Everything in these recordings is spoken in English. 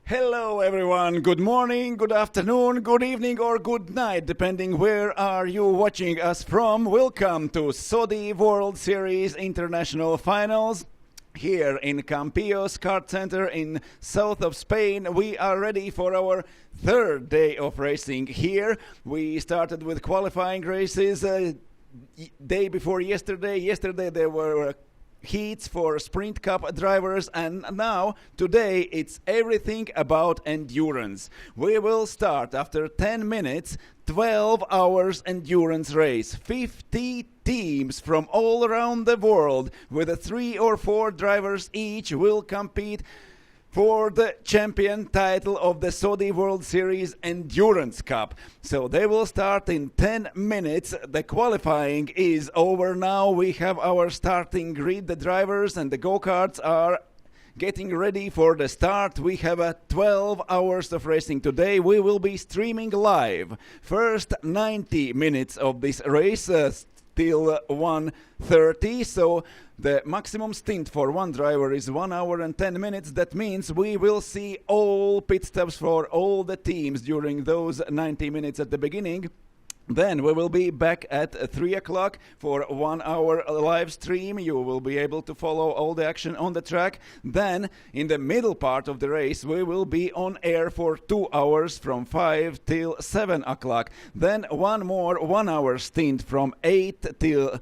Hello everyone, good morning, good afternoon, good evening or good night, depending where are you watching us from. Welcome to Saudi World Series International Finals. Here in Campillos, KartCenter in south of Spain, we are ready for our third day of racing here. We started with qualifying races day before yesterday. Yesterday there were heats for Sprint Cup drivers, and now today it's everything about endurance. We will start after 10 minutes 12 hours endurance race. 50 teams from all around the world with 3 or 4 drivers each will compete for the champion title of the Saudi World Series Endurance Cup. So they will start in 10 minutes. The qualifying is over now. We have our starting grid. The drivers and the go-karts are getting ready for the start. We have 12 hours of racing today. We will be streaming live. First 90 minutes of this race till 1:30. So the maximum stint for one driver is 1 hour and 10 minutes. That means we will see all pit stops for all the teams during those 90 minutes at the beginning. Then we will be back at 3 o'clock for 1 hour live stream. You will be able to follow all the action on the track. Then, in the middle part of the race, we will be on air for 2 hours from 5 till 7 o'clock. Then one more 1 hour stint from 8 till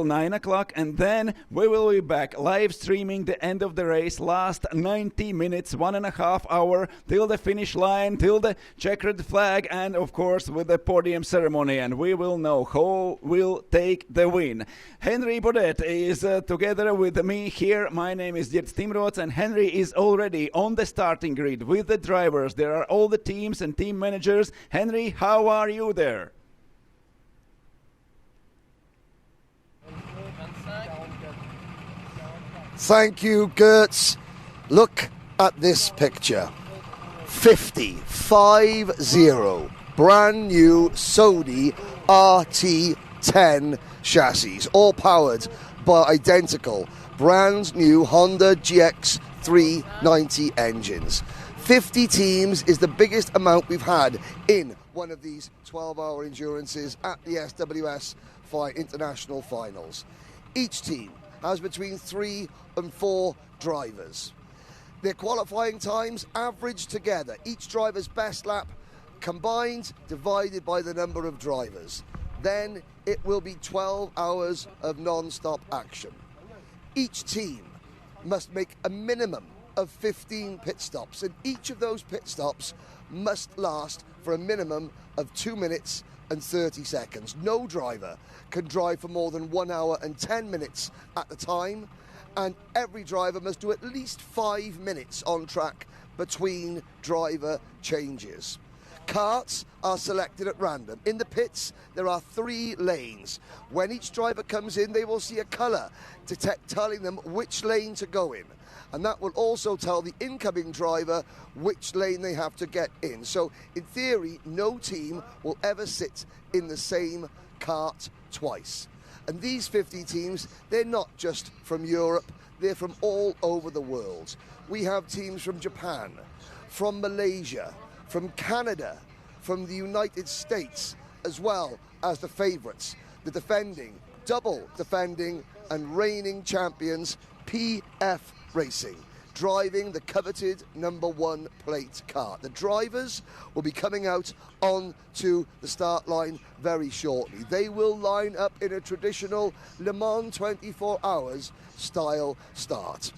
9 o'clock, and then we will be back live streaming the end of the race, last 90 minutes, 1.5 hours till the finish line, till the checkered flag, and of course with the podium ceremony, and we will know who will take the win. Henry Baudet is together with me here. My name is Gert Stimroth, and Henry is already on the starting grid with the drivers. There are all the teams and team managers. Henry, how are you there? Thank you, Gertz. Look at this picture. 50, brand new Saudi RT10 chassis, all powered by identical, brand new Honda GX 390 engines. 50 teams is the biggest amount we've had in one of these 12-hour endurances at the SWS International Finals. Each team has between 3 and 4 drivers. Their qualifying times average together. Each driver's best lap combined, divided by the number of drivers. Then it will be 12 hours of non-stop action. Each team must make a minimum of 15 pit stops, and each of those pit stops must last for a minimum of 2 minutes and 30 seconds. No driver can drive for more than 1 hour and 10 minutes at the time, and every driver must do at least 5 minutes on track between driver changes. Karts are selected at random. In the pits, there are 3 lanes. When each driver comes in, they will see a colour telling them which lane to go in. And that will also tell the incoming driver which lane they have to get in. So, in theory, no team will ever sit in the same kart twice. And these 50 teams, they're not just from Europe, they're from all over the world. We have teams from Japan, from Malaysia, from Canada, from the United States, as well as the favourites, the double defending and reigning champions, PF Racing, driving the coveted number 1 plate kart. The drivers will be coming out onto the start line very shortly. They will line up in a traditional Le Mans 24 hours style start.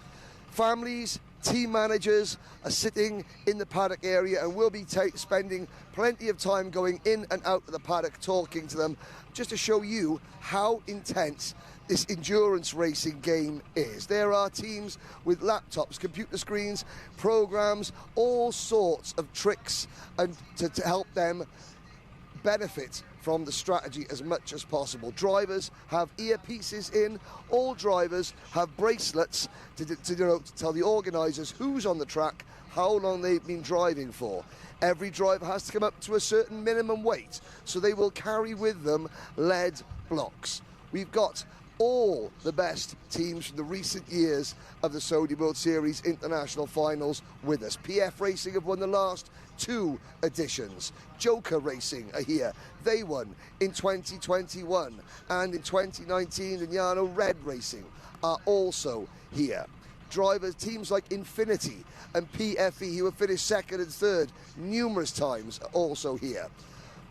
Families, team managers are sitting in the paddock area, and we'll be spending plenty of time going in and out of the paddock talking to them, just to show you how intense this endurance racing game is. There are teams with laptops, computer screens, programs, all sorts of tricks, and to help them benefit from the strategy as much as possible. Drivers have earpieces in. All drivers have bracelets to tell the organisers who's on the track, how long they've been driving for. Every driver has to come up to a certain minimum weight, so they will carry with them lead blocks. We've got all the best teams from the recent years of the Saudi World Series International Finals with us. PF Racing have won the last 2 editions. Joker Racing are here. They won in 2021, and in 2019 the Llano Red Racing are also here. Drivers, teams like Infinity and PFE, who have finished 2nd and 3rd numerous times, are also here.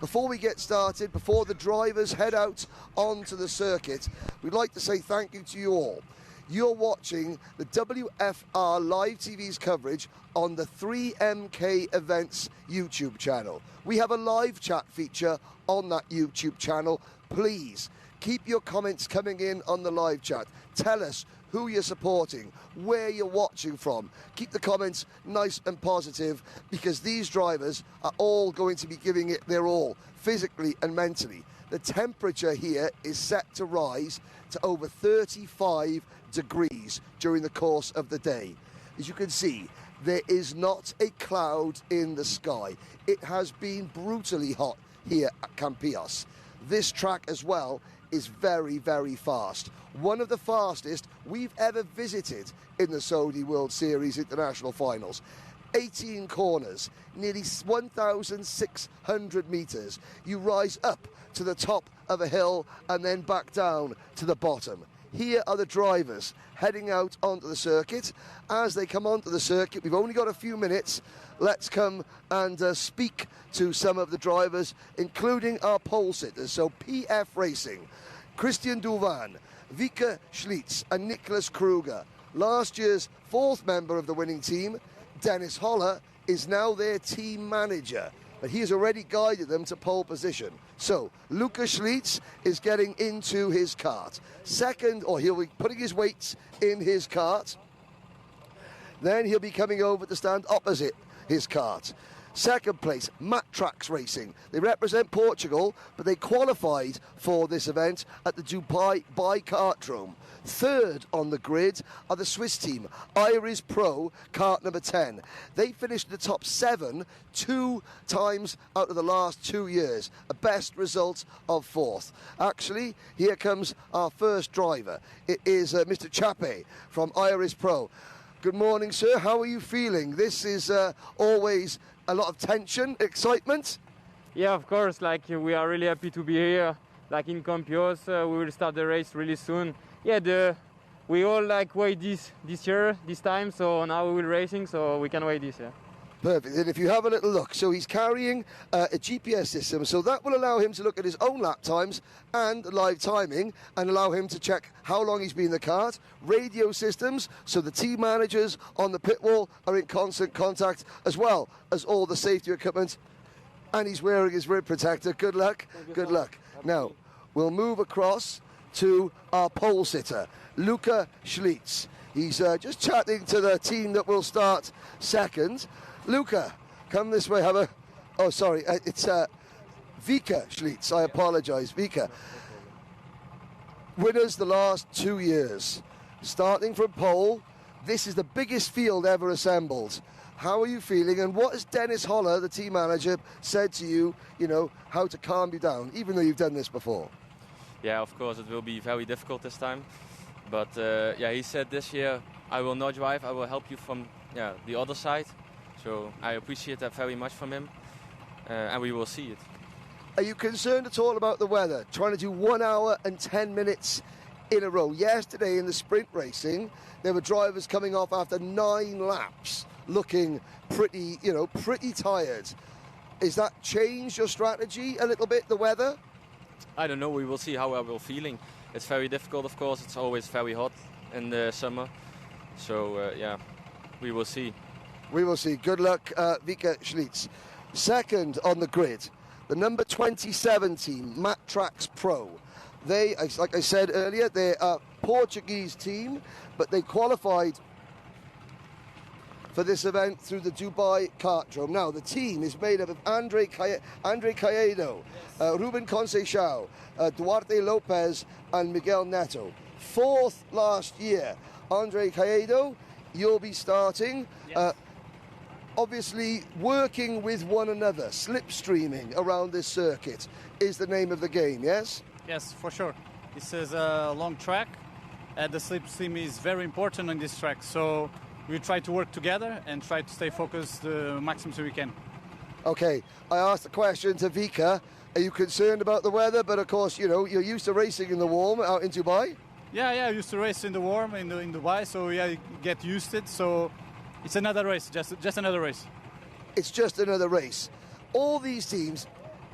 Before we get started, before the drivers head out onto the circuit, we'd like to say thank you to you all. You're watching the WFR Live TV's coverage on the 3MK Events YouTube channel. We have a live chat feature on that YouTube channel. Please keep your comments coming in on the live chat. Tell us who you're supporting, where you're watching from. Keep the comments nice and positive, because these drivers are all going to be giving it their all, physically and mentally. The temperature here is set to rise to over 35 degrees during the course of the day. As you can see, there is not a cloud in the sky. It has been brutally hot here at Campillos. This track as well is very, very fast. One of the fastest we've ever visited in the Saudi World Series International Finals. 18 corners, nearly 1,600 metres. You rise up to the top of a hill and then back down to the bottom. Here are the drivers heading out onto the circuit. As they come onto the circuit, we've only got a few minutes. Let's come and speak to some of the drivers, including our pole sitters. So PF Racing, Christian Duvan, Vika Schlitz and Nicholas Kruger. Last year's 4th member of the winning team, Dennis Holler, is now their team manager, but he has already guided them to pole position. So Luca Schlitz is getting into his kart. Second, or he'll be putting his weights in his kart. Then he'll be coming over to stand opposite his kart. Second place, Matt Tracks Racing. They represent Portugal, but they qualified for this event at the Dubai Kartdrome. Third on the grid are the Swiss team, Iris Pro, kart number 10. They finished in the top 7 2 times out of the last 2 years, a best result of 4th. Actually, here comes our first driver. It is Mr. Chape from Iris Pro. Good morning, sir. How are you feeling? This is always a lot of tension, excitement. Yeah, of course. Like, we are really happy to be here. Like in Campillos, we will start the race really soon. Yeah, we all like wait this year, this time. So now we will racing, so we can wait this year. Perfect. And if you have a little look, so he's carrying a GPS system, so that will allow him to look at his own lap times and live timing, and allow him to check how long he's been in the kart. Radio systems, so the team managers on the pit wall are in constant contact, as well as all the safety equipment. And he's wearing his rib protector. Good luck. Good luck. Now, we'll move across to our pole sitter, Luca Schlitz. He's just chatting to the team that will start second. Luca, come this way. It's Vika Schlitz. I apologise, Vika. Winners the last 2 years. Starting from pole, this is the biggest field ever assembled. How are you feeling, and what has Dennis Holler, the team manager, said to you, how to calm you down, even though you've done this before? Yeah, of course, it will be very difficult this time. But he said this year, I will not drive, I will help you from the other side. So I appreciate that very much from him, and we will see it. Are you concerned at all about the weather? Trying to do 1 hour and 10 minutes in a row. Yesterday in the sprint racing, there were drivers coming off after 9 laps, looking pretty tired. Is that changed your strategy a little bit, the weather? I don't know, we will see how I will feeling. It's very difficult, of course, it's always very hot in the summer. So we will see. We will see. Good luck, Vika Schlitz. Second on the grid, the number 27 team, Matt Tracks Pro. They, like I said earlier, they're a Portuguese team, but they qualified for this event through the Dubai Kartdrome. Now, the team is made up of Andre Caicedo, Ruben Conceição, Duarte Lopez, and Miguel Neto. 4th last year. Andre Caicedo, you'll be starting. Yes. Obviously, working with one another, slipstreaming around this circuit is the name of the game, yes? Yes, for sure. This is a long track, and the slipstream is very important on this track. So we try to work together and try to stay focused the maximum we can. Okay, I asked the question to Vika. Are you concerned about the weather? But of course, you know, you're used to racing in the warm out in Dubai. Yeah, I used to race in the warm in Dubai, so yeah, you get used to it. So it's another race, just another race. It's just another race. All these teams,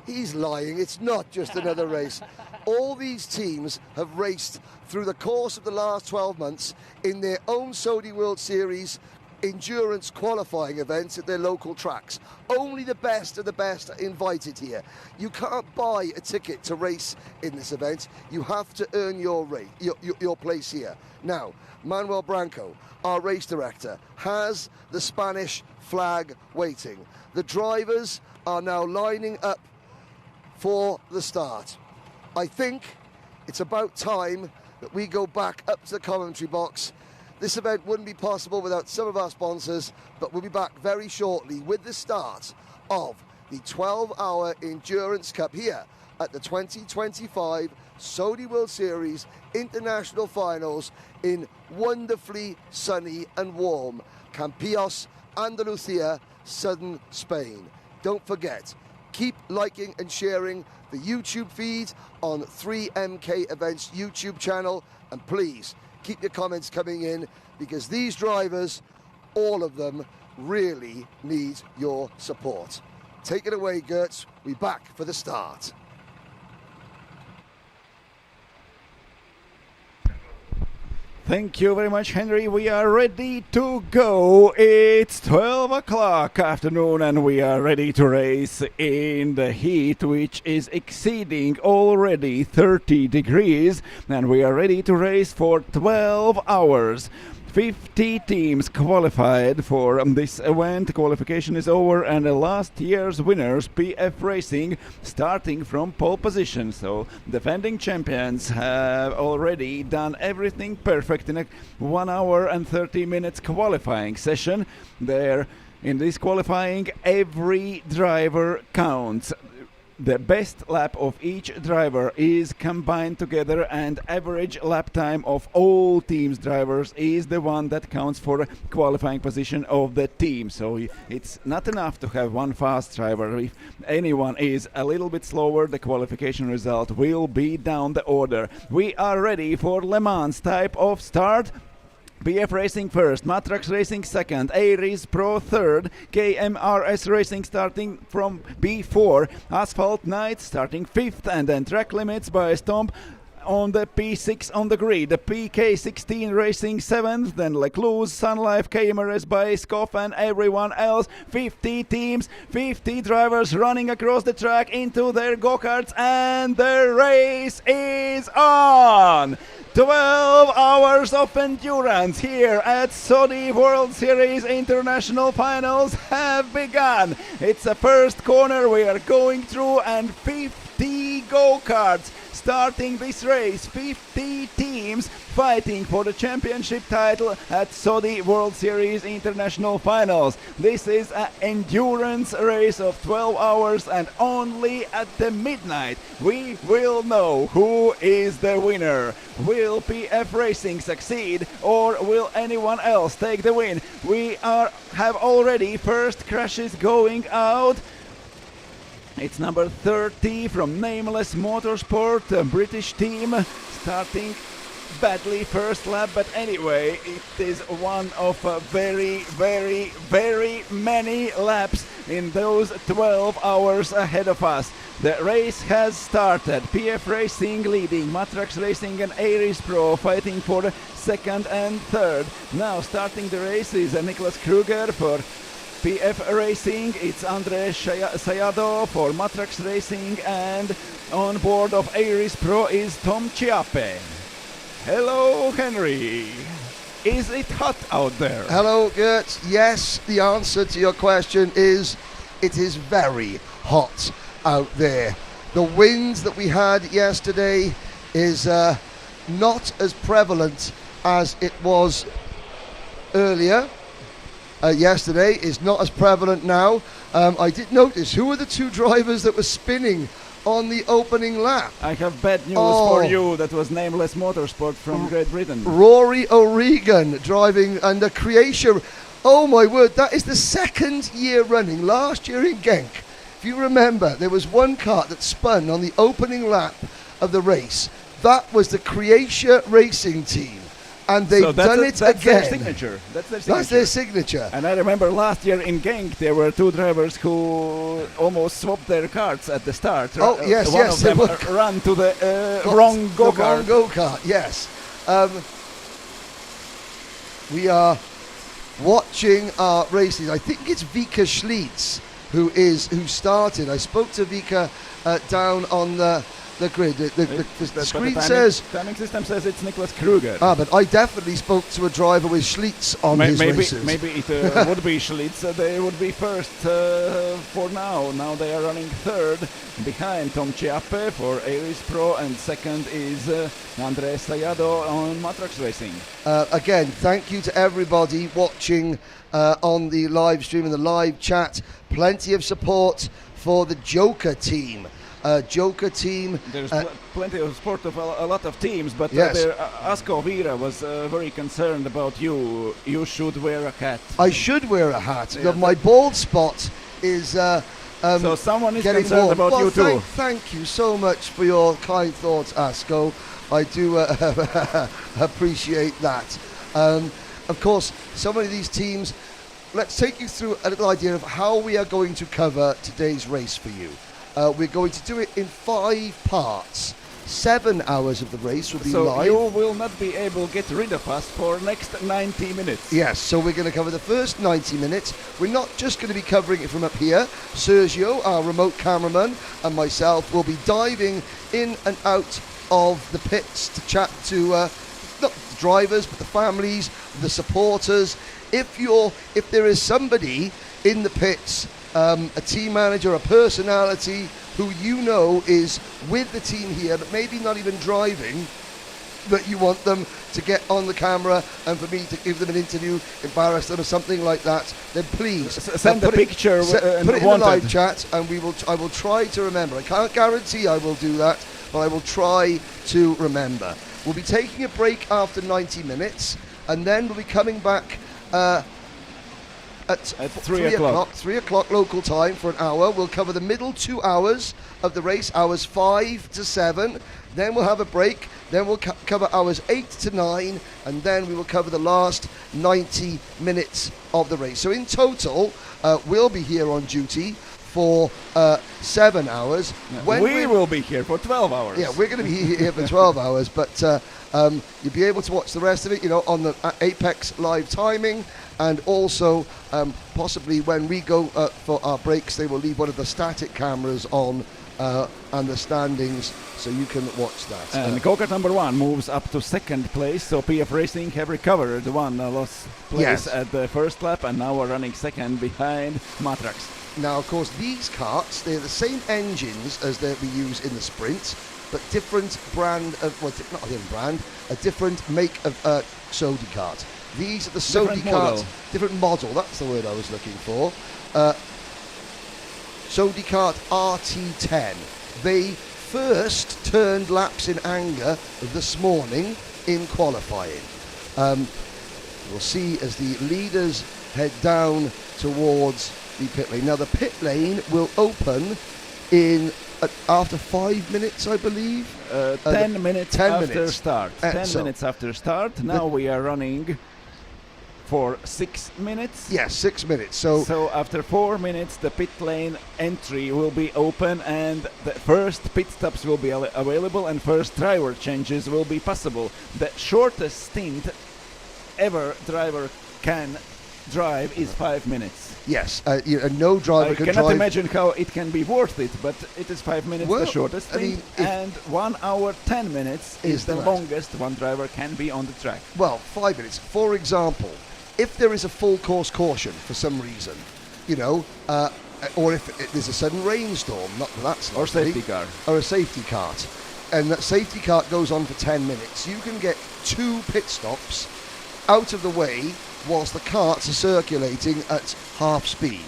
he's lying, it's not just another race. All these teams have raced through the course of the last 12 months in their own Saudi World Series endurance qualifying events at their local tracks. Only the best of the best are invited here. You can't buy a ticket to race in this event. You have to earn your place here. Now, Manuel Branco, our race director, has the Spanish flag waiting. The drivers are now lining up for the start. I think it's about time that we go back up to the commentary box. This event wouldn't be possible without some of our sponsors, but we'll be back very shortly with the start of the 12-hour Endurance Cup here at the 2025 Saudi World Series International Finals in wonderfully sunny and warm Campillos, Andalusia, southern Spain. Don't forget, keep liking and sharing the YouTube feed on 3MK Events YouTube channel, and please keep your comments coming in, because these drivers, all of them, really need your support. Take it away, Gertz. We're back for the start. Thank you very much, Henry. We are ready to go. It's 12 o'clock afternoon and we are ready to race in the heat, which is exceeding already 30 degrees. And we are ready to race for 12 hours. 50 teams qualified for this event. Qualification is over, and last year's winners, PF Racing, starting from pole position. So defending champions have already done everything perfect in a 1 hour and 30 minutes qualifying session. There, in this qualifying, every driver counts. The best lap of each driver is combined together, and average lap time of all teams' drivers is the one that counts for the qualifying position of the team. So it's not enough to have one fast driver. If anyone is a little bit slower, the qualification result will be down the order. We are ready for Le Mans type of start. BF Racing first, Matrax Racing second, Aries Pro third, KMRS Racing starting from B4, Asphalt Knights starting fifth, and then Track Limits by Stomp on the P6 on the grid. The PK16 Racing 7th, then Lecluse, Sun Life, KMRS by Scoff, and everyone else. 50 teams, 50 drivers running across the track into their go-karts, and the race is on! 12 hours of endurance here at Saudi World Series International Finals have begun. It's the first corner we are going through, and 50 go-karts starting this race. 50 teams fighting for the championship title at Saudi World Series International Finals. This is an endurance race of 12 hours, and only at the midnight we will know who is the winner. Will PF Racing succeed, or will anyone else take the win? We have already first crashes going out. It's number 30 from Nameless Motorsport, a British team, starting badly first lap, but anyway, it is one of very, very, very many laps in those 12 hours ahead of us. The race has started. PF Racing leading, Matrax Racing and Aries Pro fighting for the second and third. Now starting the race is Niklas Kruger for PF Racing, it's Andre Sayado for Matrax Racing, and on board of Aries Pro is Tom Chiappe. Hello, Henry. Is it hot out there? Hello, Gert. Yes, the answer to your question is it is very hot out there. The wind that we had yesterday is not as prevalent as it was earlier. Yesterday is not as prevalent now. I did notice, who were the two drivers that were spinning on the opening lap. I have bad news Oh. for you. That was Nameless Motorsport from Great Britain. Rory O'Regan driving under Croatia. Oh my word, that is the second year running. Last year in Genk, if you remember, there was one kart that spun on the opening lap of the race. That was the Croatia racing team. And they've done it that's again. Their signature. That's their signature. That's their signature. And I remember last year in Genk, there were two drivers who almost swapped their carts at the start. Oh, yes, One yes, of them they were- ran to the Got wrong the wrong go-kart. go-kart, yes. We are watching our races. I think it's Vika Schlitz who started. I spoke to Vika down on the grid. The screen says... Timing system says it's Niklas Kruger. But I definitely spoke to a driver with Schlitz on his races. Maybe it would be Schlitz. They would be first for now. Now they are running third behind Tom Chiappe for Aries Pro, and second is Andres Sayado on Matrax Racing. Again, thank you to everybody watching on the live stream and the live chat. Plenty of support for the Joker team. There's plenty of support of a lot of teams, but Yes. Asko Vira was very concerned about you. You should wear a hat. I should wear a hat. Yeah, My bald spot is so someone is getting concerned warm. about Well, you too. Thank you so much for your kind thoughts, Asko. I do appreciate that. Of course, so many of these teams. Let's take you through a little idea of how we are going to cover today's race for you. We're going to do it in 5 parts. 7 hours of the race will be So live. you will not be able to get rid of us for next 90 minutes. Yes, so we're going to cover the first 90 minutes. We're not just going to be covering it from up here. Sergio, our remote cameraman, and myself will be diving in and out of the pits to chat to not the drivers, but the families, the supporters. If there is somebody in the pits, a team manager, a personality who you know is with the team here, but maybe not even driving, but you want them to get on the camera and for me to give them an interview, embarrass them or something like that, then please Send a picture. put it in the wanted. live chat, and I will try to remember. I can't guarantee I will do that, but I will try to remember. We'll be taking a break after 90 minutes, and then we'll be coming back at 3 o'clock. 3 o'clock local time for an hour. We'll cover the middle 2 hours of the race, hours 5 to 7. Then we'll have a break. Then we'll cover hours 8 to 9, and then we will cover the last 90 minutes of the race. So in total, we'll be here on duty for 7 hours. We will be here for 12 hours. Yeah, we're going to be here for 12 hours, but you'll be able to watch the rest of it, on the Apex live timing, and also possibly when we go for our breaks, they will leave one of the static cameras on and the standings, so you can watch that. And go-kart number 1 moves up to second place, so PF Racing have recovered one lost place Yes. at the first lap, and now we're running second behind Matrax. Now, of course, these karts, they're the same engines as that we use in the sprint, but different brand of, well, not a different brand, a different make of Sodi kart. These are the Sodi Different model. karts, different model, that's the word I was looking for. Sodi kart RT10. They first turned laps in anger this morning in qualifying. We'll see as the leaders head down towards the pit lane. Now the pit lane will open in after 5 minutes, I believe. 10 minutes 10 after minutes. start. 10 So minutes after start. Now we are running for 6 minutes. Yes, 6 minutes. So after 4 minutes, the pit lane entry will be open, and the first pit stops will be available, and first driver changes will be possible. The shortest stint ever driver can drive is 5 minutes. yes, no driver I can cannot drive. imagine how it can be worth it, but it is 5 minutes Well, the shortest I thing, mean, if- and 1 hour 10 minutes Is is the the max. longest one driver can be on the track. Well, 5 minutes. For example, if there is a full course caution for some reason, or if there's a sudden rainstorm, not that that's Or likely, safety car. or a safety cart, and that safety cart goes on for 10 minutes, you can get 2 pit stops out of the way whilst the carts are circulating at half speed.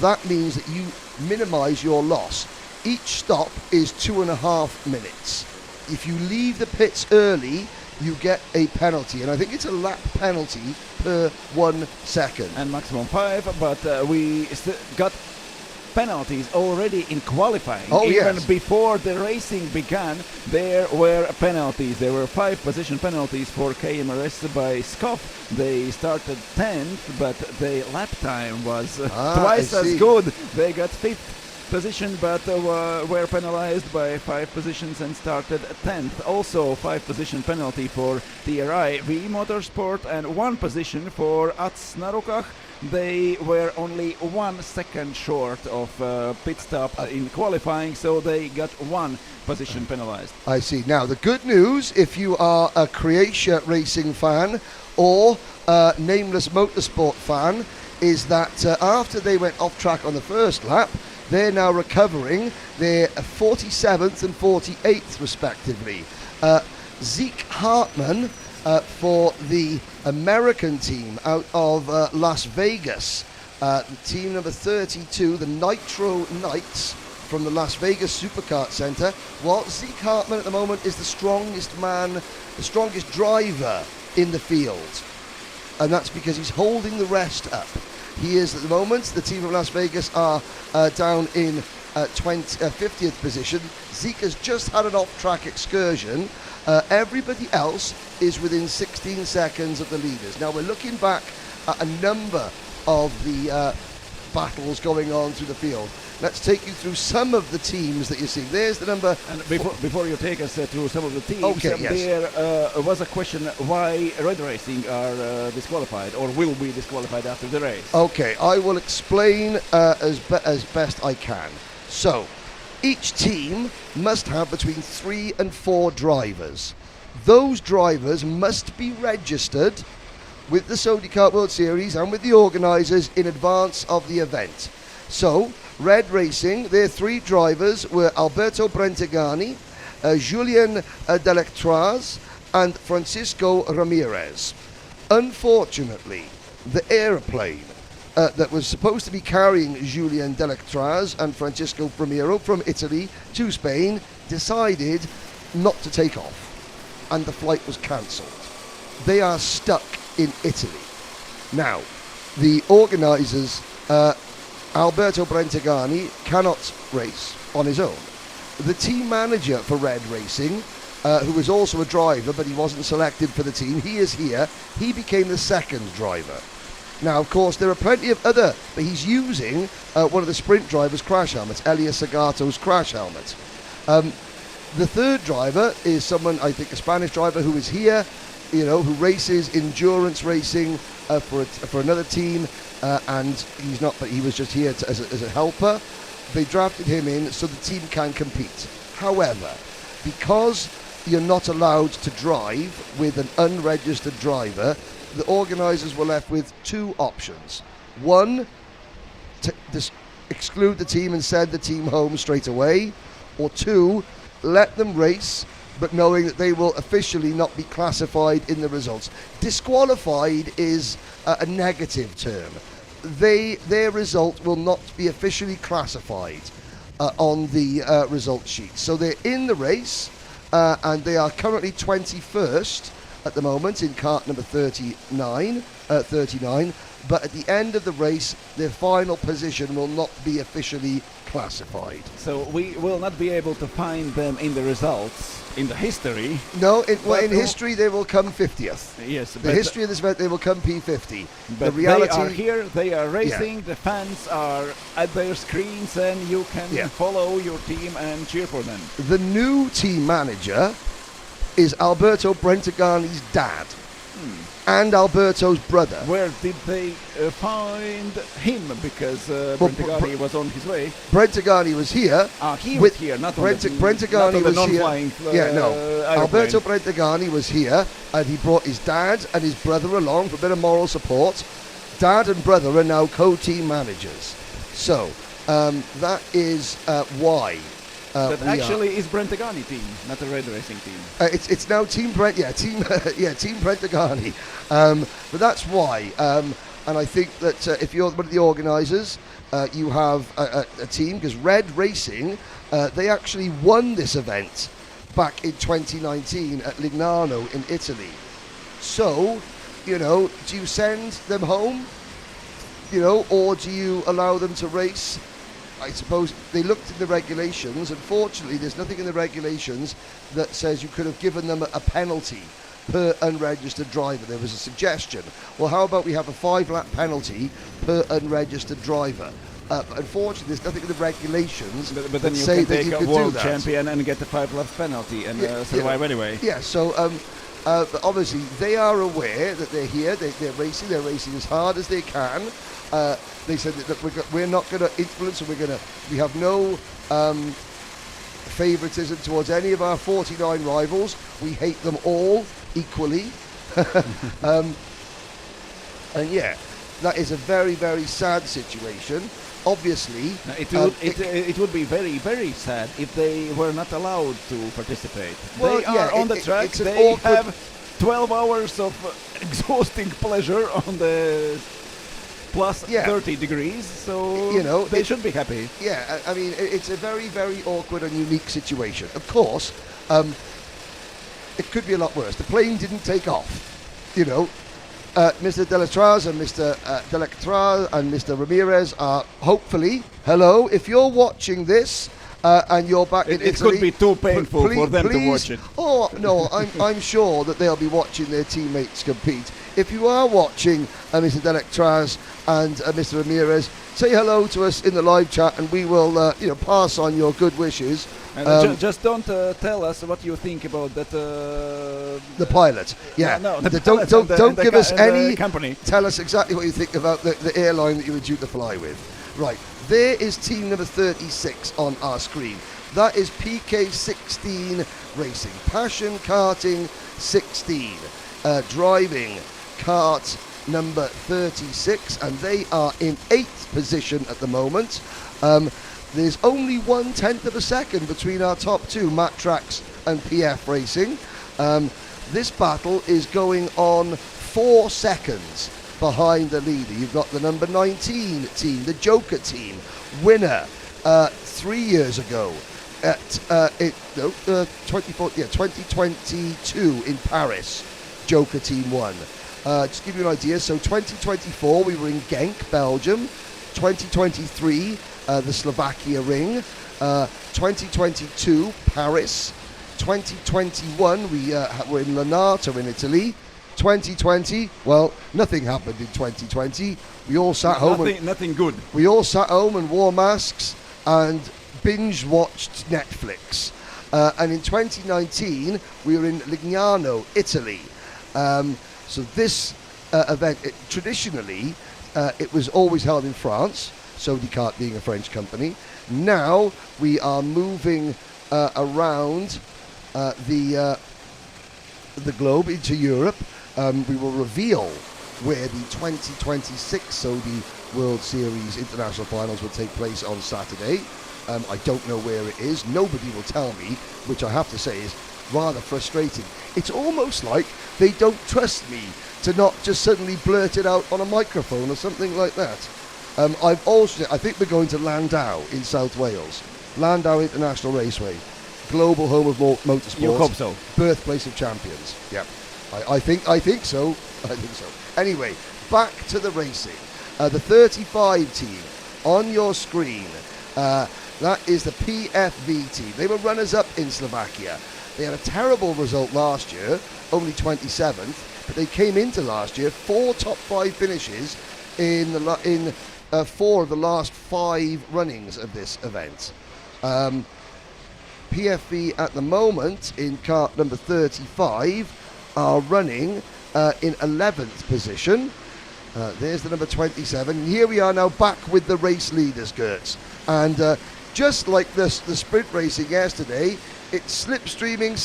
That means that you minimise your loss. each stop is 2.5 minutes. If you leave the pits early, you get a penalty, and I think it's a lap penalty per 1 second. And maximum 5, but we got penalties already in qualifying. Oh, Even yes. before the racing began, there were penalties. There were 5 position penalties for KMRS by Scoff. They started 10th, but the lap time was twice as good. They got 5th position, but were penalized by 5 positions and started 10th. Also 5 position penalty for TRI V Motorsport and 1 position for Ats Narukach. They were only 1 second short of pit stop in qualifying, so they got 1 position penalized. I see. Now, the good news, if you are a Croatia racing fan or a Nameless Motorsport fan, is that after they went off track on the first lap, they're now recovering. They're 47th and 48th, respectively. Zeke Hartman for the American team out of Las Vegas. Team number 32, the Nitro Knights from the Las Vegas KartCenter. Well, Zeke Hartman at the moment is the strongest man, the strongest driver in the field. And that's because he's holding the rest up. He is at the moment, the team from Las Vegas are down in 50th position. Zeke has just had an off-track excursion. Everybody else is within 16 seconds of the leaders. Now we're looking back at a number of the battles going on through the field. Let's take you through some of the teams that you see. There's the number. And before you take us through some of the teams, Okay, yes. there was a question why Red Racing are disqualified or will be disqualified after the race. Okay, I will explain as best I can. So, each team must have between 3 and 4 drivers. Those drivers must be registered with the Saudi Kart World Series and with the organisers in advance of the event. So, Red Racing, their 3 drivers were Alberto Brentegani, Julien Delectraz and Francisco Ramirez. Unfortunately, the aeroplane that was supposed to be carrying Julien Delectraz and Francisco Ramiro from Italy to Spain decided not to take off, and the flight was cancelled. They are stuck in Italy. Now, the organisers, Alberto Brentegani, cannot race on his own. The team manager for Red Racing, who was also a driver, but he wasn't selected for the team, he is here. He became the second driver. Now, of course, there are plenty of other, but he's using one of the sprint drivers' crash helmets, Elias Sagato's crash helmet. The third driver is someone, I think, a Spanish driver who is here, who races endurance racing for another team, and he's not, but he was just here as a helper. They drafted him in so the team can compete. However, because you're not allowed to drive with an unregistered driver, the organisers were left with 2 options. One, to exclude the team and send the team home straight away, or 2, let them race, but knowing that they will officially not be classified in the results. Disqualified is a negative term. Their result will not be officially classified on the result sheet. So they're in the race, and they are currently 21st at the moment in kart number 39, but at the end of the race, their final position will not be officially classified. So we will not be able to find them in the results, in the history. No, in history they will come 50th. Yes, the history of this event, they will come P50. But the reality, they are here, they are racing, the fans are at their screens, and you can follow your team and cheer for them. The new team manager is Alberto Brentegani's dad and Alberto's brother. Where did they find him? Because Brentegani was on his way. Brentegani was here. He was here, not Brentegani was non-flying here. Alberto Brentegani was here, and he brought his dad and his brother along for a bit of moral support. Dad and brother are now co-team managers. So that is why. That actually is Brentegani team, not a Red Racing team. It's now Team Brent, Team Brentegani. But that's why. And I think that if you're one of the organisers, you have a team, because Red Racing, they actually won this event back in 2019 at Lignano in Italy. So, you know, do you send them home, you know, or do you allow them to race? I suppose they looked in the regulations. Unfortunately, there's nothing in the regulations that says you could have given them a penalty per unregistered driver. There was a suggestion. Well, how about we have a 5-lap penalty per unregistered driver? Unfortunately, there's nothing in the regulations but that then you say can that take you a could do world that. champion and get the 5-lap penalty and survive anyway. Yeah, so but obviously they are aware that they're here, they're racing as hard as they can. They said that we're not going to influence, and we have no favouritism towards any of our 49 rivals. We hate them all equally. And yeah, that is a very, very sad situation. Obviously, it would be very, very sad if they were not allowed to participate. Well, they are on the track. They have 12 hours of exhausting pleasure on the plus 30 degrees, so you know, they should be happy. Yeah, I mean, it's a very, very awkward and unique situation. Of course, it could be a lot worse. The plane didn't take off, you know. Mr. Delatraz and Mr. Delectraz and Mr. Ramirez are hopefully, hello, if you're watching this and you're back in Italy. It could be too painful for them to watch it. Oh, no, I'm sure that they'll be watching their teammates compete. If you are watching Mr. Delectraz and Mr. Ramirez, say hello to us in the live chat and we will pass on your good wishes. Just don't tell us what you think about that. The pilot, yeah. No, don't give us any. Company. Tell us exactly what you think about the airline that you were due to fly with. Right, there is team number 36 on our screen. That is PK16 Racing, Passion Karting 16, driving kart number 36, and they are in 8th position at the moment. There's only 1/10 of a second between our top two, Matt Tracks and PF Racing. This battle is going on 4 seconds behind the leader. You've got the number 19 team, the Joker team, winner 3 years ago at 2022 in Paris. Joker team won. Just to give you an idea, so 2024 we were in Genk, Belgium. 2023 the Slovakia ring, 2022 Paris, 2021 we were in Lanata in Italy, 2020, well, nothing happened in 2020. We all sat home. Nothing good. We all sat home and wore masks and binge watched Netflix. And in 2019 we were in Lignano, Italy. So this event, traditionally, it was always held in France. Sodicart being a French company. Now we are moving around the globe into Europe. We will reveal where the 2026 Saudi World Series International Finals will take place on Saturday. I don't know where it is. Nobody will tell me, which I have to say is rather frustrating. It's almost like they don't trust me to not just suddenly blurt it out on a microphone or something like that. I think we're going to Landau in South Wales. Landau International Raceway, global home of motorsports. You hope so. Birthplace of champions. Yeah, I think so. Anyway, back to the racing. The 35 team on your screen. That is the PFV team. They were runners-up in Slovakia. They had a terrible result last year, only 27th, but they came into last year 4 top 5 finishes in 4 of the last 5 runnings of this event. PFV at the moment in kart number 35 are running in 11th position. There's the number 27. Here we are now back with the race leaders, Gertz. And just like the sprint racing yesterday, it's slipstreaming.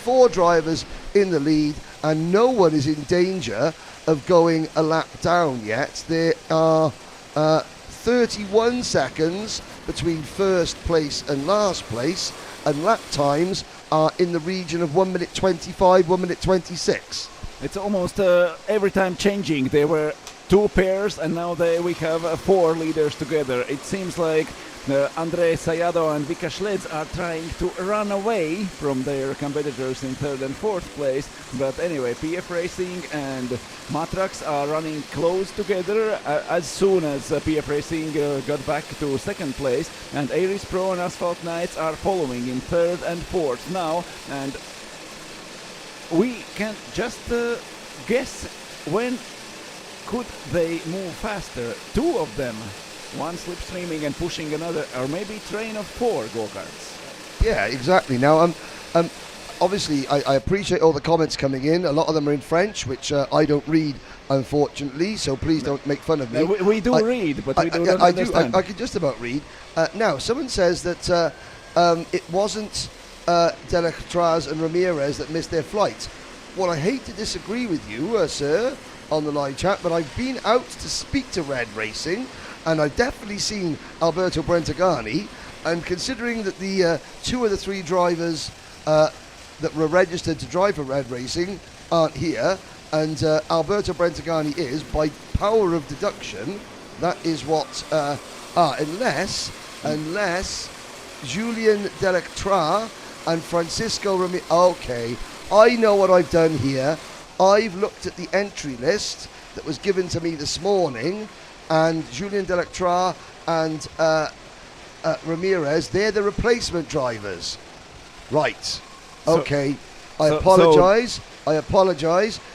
4 drivers in the lead, and no one is in danger of going a lap down yet. There are 31 seconds between first place and last place, and lap times are in the region of 1 minute 25, 1 minute 26. It's almost every time changing. There were two pairs, and now we have four leaders together. It seems like Andrei Sayado and Vika Schlitz are trying to run away from their competitors in third and fourth place. But anyway, PF Racing and Matrax are running close together as soon as PF Racing got back to second place. And Aries Pro and Asphalt Knights are following in third and fourth now. And we can just guess when could they move faster. Two of them. One slipstreaming and pushing another, or maybe train of four go-karts. Yeah, exactly. Now, obviously, I appreciate all the comments coming in. A lot of them are in French, which I don't read, unfortunately, so please don't make fun of me. We do read, but we don't understand. I can just about read. Now, someone says that it wasn't Delectraz and Ramirez that missed their flight. Well, I hate to disagree with you, sir, on the live chat, but I've been out to speak to Red Racing, and I've definitely seen Alberto Brentagani, and considering that the two of the three drivers that were registered to drive for Red Racing aren't here, and Alberto Brentagani is, by power of deduction, that is what, unless Julien Delectra and Francisco Ramirez. Okay, I know what I've done here. I've looked at the entry list that was given to me this morning, and Julien Delectra and Ramirez, they're the replacement drivers. Right. Okay. I apologise.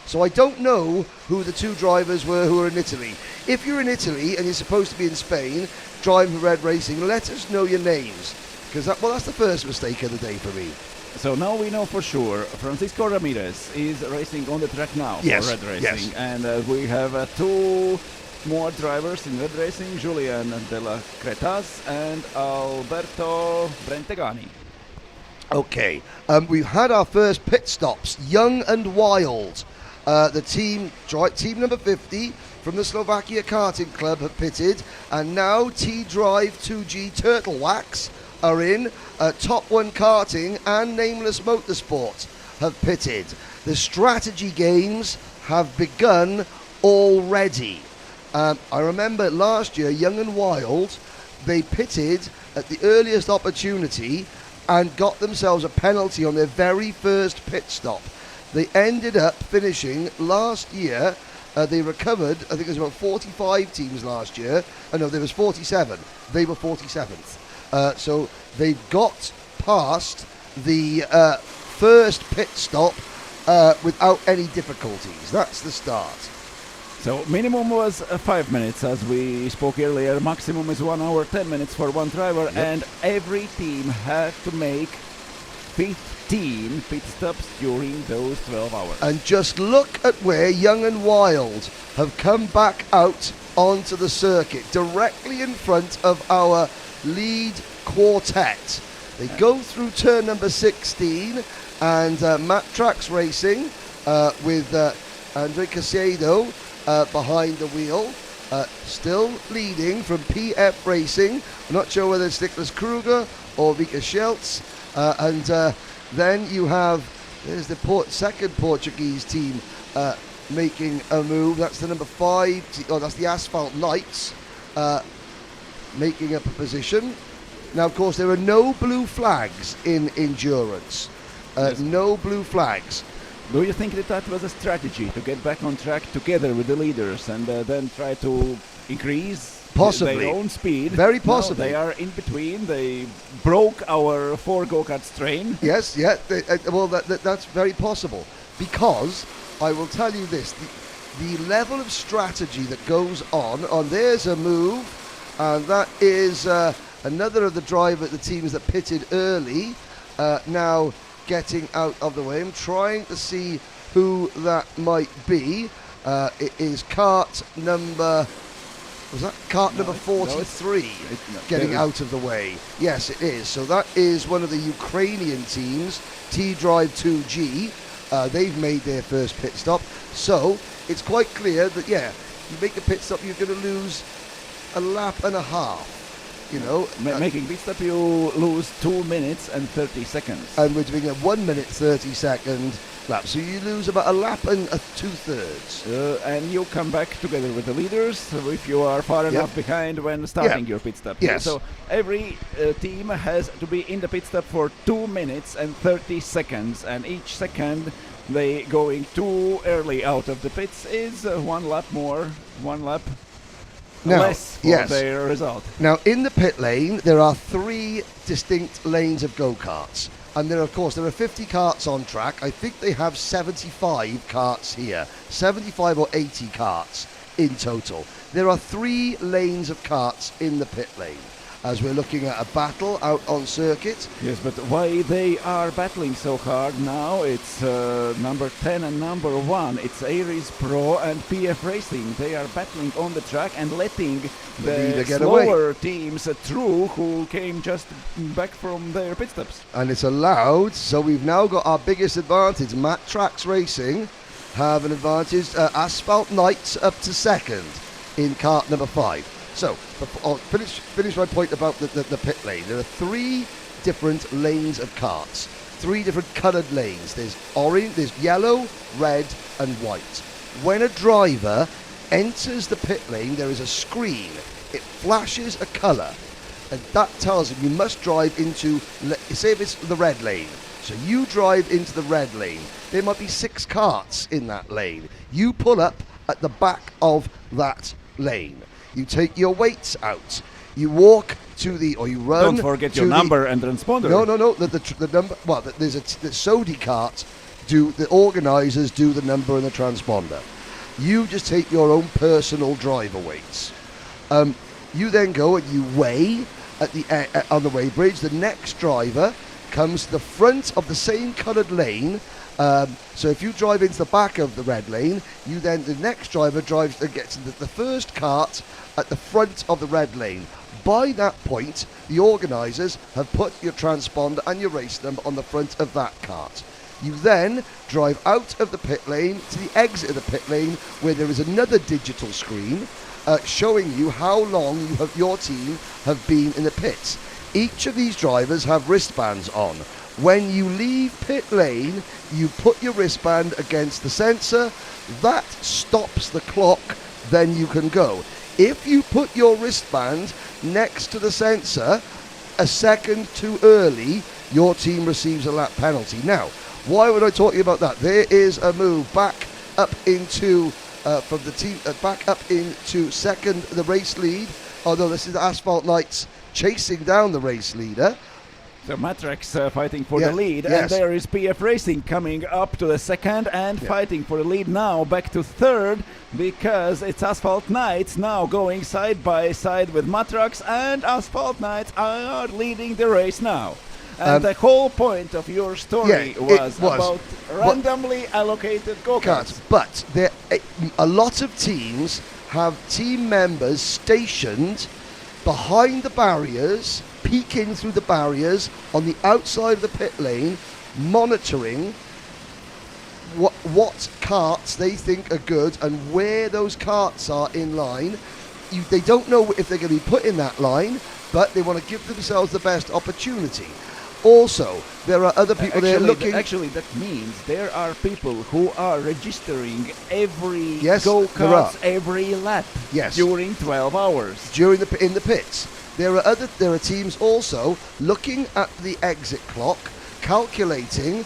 So I don't know who the two drivers were who are in Italy. If you're in Italy and you're supposed to be in Spain driving for Red Racing, let us know your names. Because that's the first mistake of the day for me. So now we know for sure Francisco Ramirez is racing on the track now for Red Racing. Yes. And we have two more drivers in Red Racing, Julian de la Cretas and Alberto Brentagani. Okay, we've had our first pit stops, Young and Wild. The team number 50 from the Slovakia Karting Club have pitted, and now T-Drive 2G Turtle Wax are in. Top One Karting and Nameless Motorsport have pitted. The strategy games have begun already. I remember last year, Young and Wild, they pitted at the earliest opportunity and got themselves a penalty on their very first pit stop. They ended up finishing last year, they recovered, I think it was about 45 teams last year. No, there was 47. They were 47th. So they got past the first pit stop without any difficulties. That's the start. So minimum was 5 minutes, as we spoke earlier. Maximum is 1 hour, 10 minutes for one driver, and every team had to make 15 pit stops during those 12 hours. And just look at where Young and Wild have come back out onto the circuit, directly in front of our lead quartet. They go through turn number 16, and Matrax Racing with Andre Casedo behind the wheel, still leading from PF Racing. I'm not sure whether it's Nicholas Kruger or Vika Scheltz. And then you have, there's the second Portuguese team making a move. That's the number 5, that's the Asphalt Knights making up a position. Now, of course, there are no blue flags in endurance. Yes. No blue flags. Do you think that was a strategy to get back on track together with the leaders and then try to increase possibly their own speed? Very possibly. No, they are in between. They broke our 4 go-karts train. Yes, yeah. That's very possible. Because I will tell you this: the level of strategy that goes on. There's a move, and that is another of the teams that pitted early. Now getting out of the way. I'm trying to see who that might be. It is cart number 43 getting out of the way. Yes, it is. So that is one of the Ukrainian teams, T-Drive 2G. They've made their first pit stop. So it's quite clear that, you make a pit stop, you're going to lose a lap and a half. Making pit stop, you lose 2 minutes and 30 seconds. And we're doing a 1 minute 30 second lap. So you lose about a lap and 2/3. And you come back together with the leaders if you are far enough behind when starting your pit stop. Yes. So every team has to be in the pit stop for 2 minutes and 30 seconds, and each second they going too early out of the pits is 1 lap more, 1 lap less for their result. Now, in the pit lane, there are 3 distinct lanes of go-karts. And there are 50 karts on track. I think they have 75 karts here. 75 or 80 karts in total. There are 3 lanes of karts in the pit lane, as we're looking at a battle out on circuit. Yes, but why they are battling so hard now? It's number 10 and number 1. It's Aries Pro and PF Racing. They are battling on the track and letting the slower teams through, who came just back from their pit stops. And it's allowed, so we've now got our biggest advantage. Tracks Racing have an advantage. Asphalt Knights up to second in kart number 5. So, I'll finish my point about the pit lane. There are 3 different lanes of karts, 3 different coloured lanes. There's orange, there's yellow, red and white. When a driver enters the pit lane, there is a screen. It flashes a colour, and that tells him you must drive into, say if it's the red lane. So you drive into the red lane. There might be 6 karts in that lane. You pull up at the back of that lane. You take your weights out. You walk to or you run. Don't forget your number and transponder. No. The number. Well, there's the SODI cart. The organisers do the number and the transponder. You just take your own personal driver weights. You then go and you weigh at the on the weigh bridge. The next driver comes to the front of the same coloured lane. So if you drive into the back of the red lane, the next driver drives and gets into the first cart at the front of the red lane. By that point, the organisers have put your transponder and your race number on the front of that cart. You then drive out of the pit lane to the exit of the pit lane, where there is another digital screen showing you how long your team have been in the pits. Each of these drivers have wristbands on. When you leave pit lane, you put your wristband against the sensor. That stops the clock, then you can go. If you put your wristband next to the sensor a second too early, your team receives a lap penalty. Now, why would I talk to you about that? There is a move back up into from the team back up into second, the race lead. Although this is the Asphalt Knights chasing down the race leader. So Matrax fighting for the lead, and there is PF Racing coming up to the second and fighting for the lead now, back to third, because it's Asphalt Knights now going side by side with Matrax, and Asphalt Knights are leading the race now. And the whole point of your story was about randomly allocated go-karts. But a lot of teams have team members stationed behind the barriers, peeking through the barriers on the outside of the pit lane, monitoring what carts they think are good and where those carts are in line. They don't know if they're going to be put in that line, but they want to give themselves the best opportunity. Also, there are other people there looking. Actually, that means there are people who are registering every go-kart every lap during 12 hours. In the pits. There are teams also looking at the exit clock, calculating,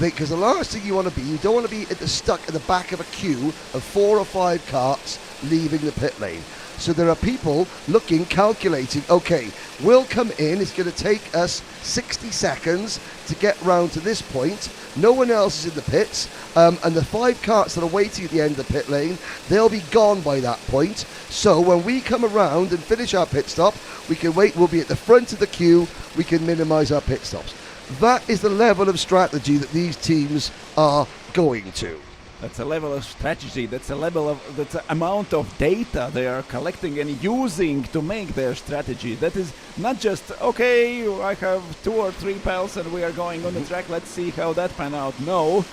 because the last thing you want to be, you don't want to be stuck at the back of a queue of 4 or 5 carts leaving the pit lane. So there are people looking, calculating, okay, we'll come in, it's going to take us 60 seconds to get round to this point. No one else is in the pits, and the 5 carts that are waiting at the end of the pit lane, they'll be gone by that point. So when we come around and finish our pit stop, we can wait, we'll be at the front of the queue, we can minimise our pit stops. That is the level of strategy that these teams are going to. That's a level of strategy, that's the amount of data they are collecting and using to make their strategy. That is not just, okay, I have 2 or 3 pals and we are going on the track, let's see how that pan out. No,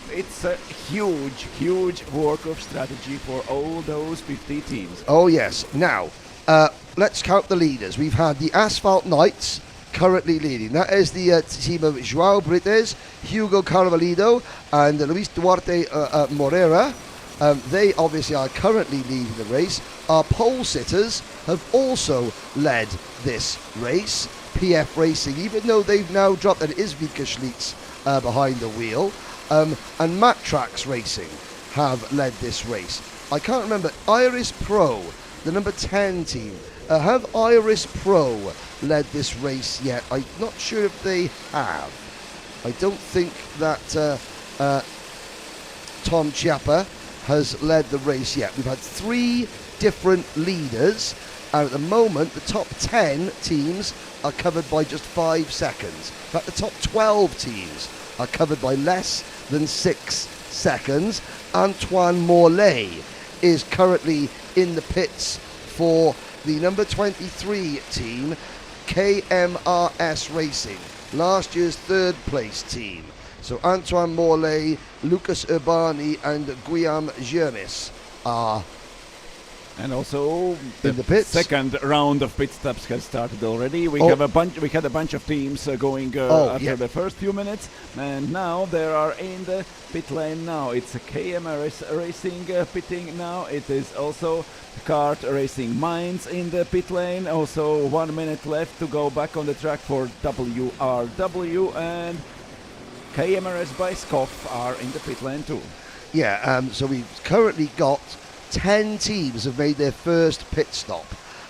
it's a huge work of strategy for all those 50 teams. Oh yes. Now, let's count the leaders. We've had the Asphalt Knights currently leading. That is the team of Joao Brites, Hugo Carvalho, and Luis Duarte Morera. They obviously are currently leading the race. Our pole sitters have also led this race. PF Racing, even though they've now dropped, and it is Vika Schlitz behind the wheel, and Matt Tracks Racing have led this race. I can't remember, Iris Pro, the number 10 team, have Iris Pro led this race yet? I'm not sure if they have. I don't think that Tom Chiappa has led the race yet. We've had 3 different leaders, and at the moment the top 10 teams are covered by just 5 seconds. In fact, the top 12 teams are covered by less than 6 seconds. Antoine Morlaix is currently in the pits for the number 23 team, KMRS Racing, last year's 3rd place team. So Antoine Morlaix, Lucas Urbani and Guillaume Germis are and also in the pits. Second round of pit stops has started already. We had a bunch of teams going after the first few minutes, and now they are in the pit lane now. It's a KMRS Racing pitting now. It is also Kart Racing Mainz in the pit lane. Also 1 minute left to go back on the track for WRW, and KMRS Baiskov are in the pit lane too. Yeah, so we've currently got 10 teams have made their first pit stop.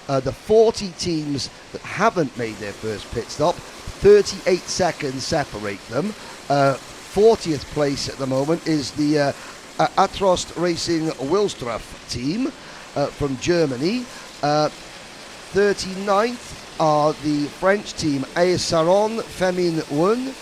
The 40 teams that haven't made their first pit stop, 38 seconds separate them. 40th place at the moment is the Atrost Racing Wilsdruff team from Germany. 39th are the French team Aesaron Femin Un.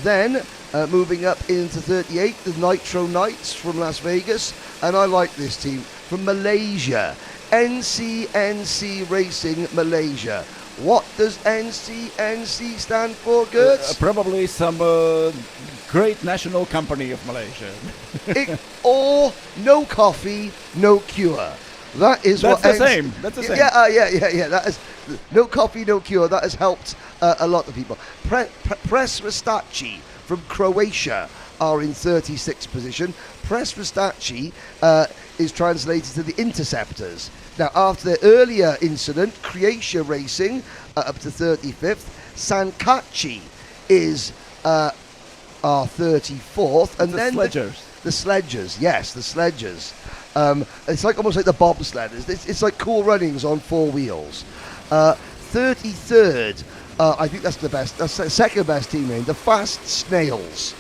Then moving up into 38, the Nitro Knights from Las Vegas, and I like this team from Malaysia, NCNC Racing Malaysia. What does NCNC stand for, Gert? Probably some great national company of Malaysia. Or no coffee, no cure. That's the same. That's the same. Yeah. That is no coffee, no cure. That has helped a lot of people. Presvestaci from Croatia are in 36th position. Presvestaci is translated to the Interceptors. Now, after their earlier incident, Croatia Racing up to 35th. Sankachi is our 34th, and then the Sledgers. Yes, the Sledgers. It's like almost like the bobsledders. It's like Cool Runnings on 4 wheels. 33rd, I think that's the best. That's the second best team name. The Fast Snails,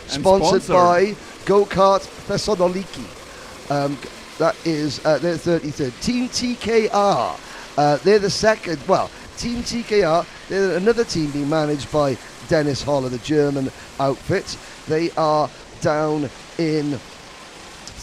sponsored by Go Kart Thessaloniki. That is they're 33rd. Team TKR, they're the second. Well, Team TKR, they're another team being managed by Dennis Holler, the German outfit. They are down in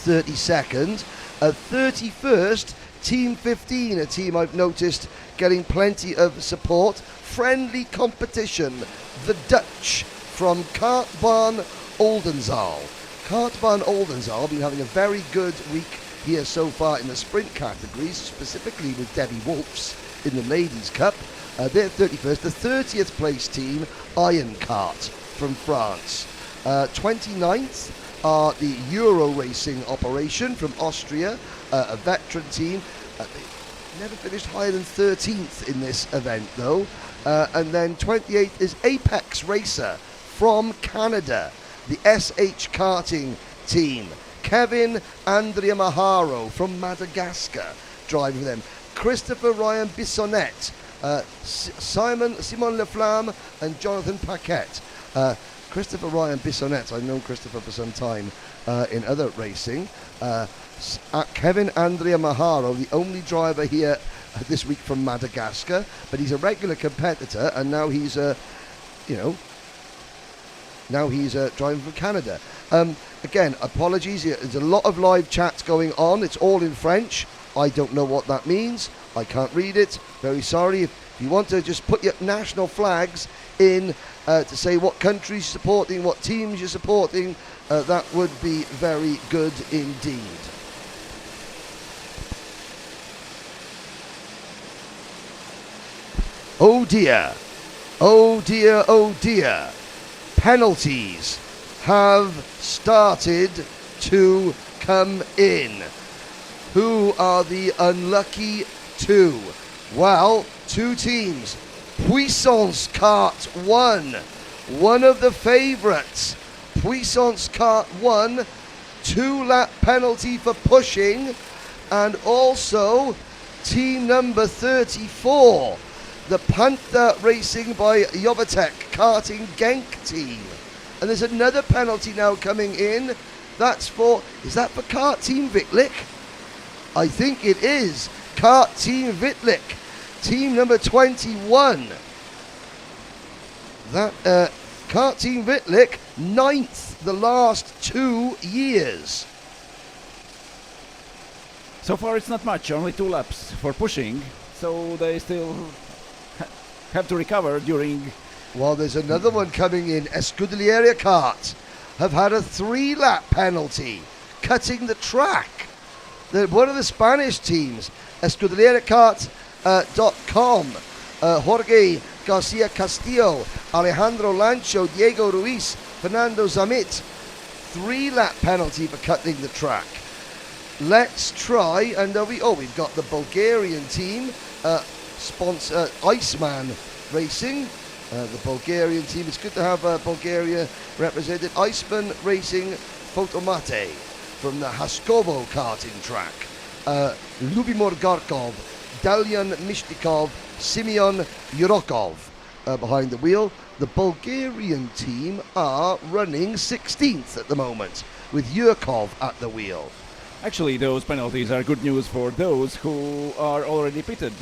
32nd. 31st, Team 15, a team I've noticed getting plenty of support. Friendly competition, the Dutch from Kartbahn Oldenzaal. Kartbahn Oldenzaal been having a very good week here so far in the sprint categories, specifically with Debbie Wolfs in the Ladies' Cup. They're 31st. The 30th place team, Iron Kart from France. 29th are the Euro Racing Operation from Austria, a veteran team. They never finished higher than 13th in this event though. And then 28th is Apex Racer from Canada, the SH Karting team. Kevin Andrea Maharo from Madagascar driving for them. Christopher Ryan Bissonnette, Simon Leflamme and Jonathan Paquette. Christopher Ryan Bissonnette, I've known Christopher for some time in other racing. Kevin Andrea Maharo, the only driver here this week from Madagascar, but he's a regular competitor, and now he's driving for Canada. Again, apologies, there's a lot of live chats going on. It's all in French. I don't know what that means. I can't read it. Very sorry. If you want to just put your national flags in to say what countries you're supporting, what teams you're supporting, that would be very good indeed. Oh dear. Oh dear, oh dear. Penalties have started to come in. Who are the unlucky two? Well, two teams. Puissance Kart 1, one of the favourites. Puissance Kart 1, 2-lap penalty for pushing, and also team number 34, the Panther Racing by Jovatek karting Genk team. And there's another penalty now coming in. Is that for Kart Team Vitlik? I think it is. Kart Team Vitlik, team number 21. That Kart Team Vitlik, 9th the last 2 years. So far it's not much, only 2 laps for pushing, so they still have to recover during... Well, there's another one coming in. Escuderia Kart have had a 3-lap penalty, cutting the track. One of the Spanish teams, escudeleriakart.com, Jorge Garcia Castillo, Alejandro Lancho, Diego Ruiz, Fernando Zamit, 3-lap penalty for cutting the track. Let's try, and we've got the Bulgarian team, sponsor Iceman Racing. The Bulgarian team, it's good to have Bulgaria represented. Iceman Racing Fotomate from the Haskovo karting track. Lubimir Garkov, Dalyan Mishnikov, Simeon Yurokov behind the wheel. The Bulgarian team are running 16th at the moment, with Yurkov at the wheel. Actually, those penalties are good news for those who are already pitted.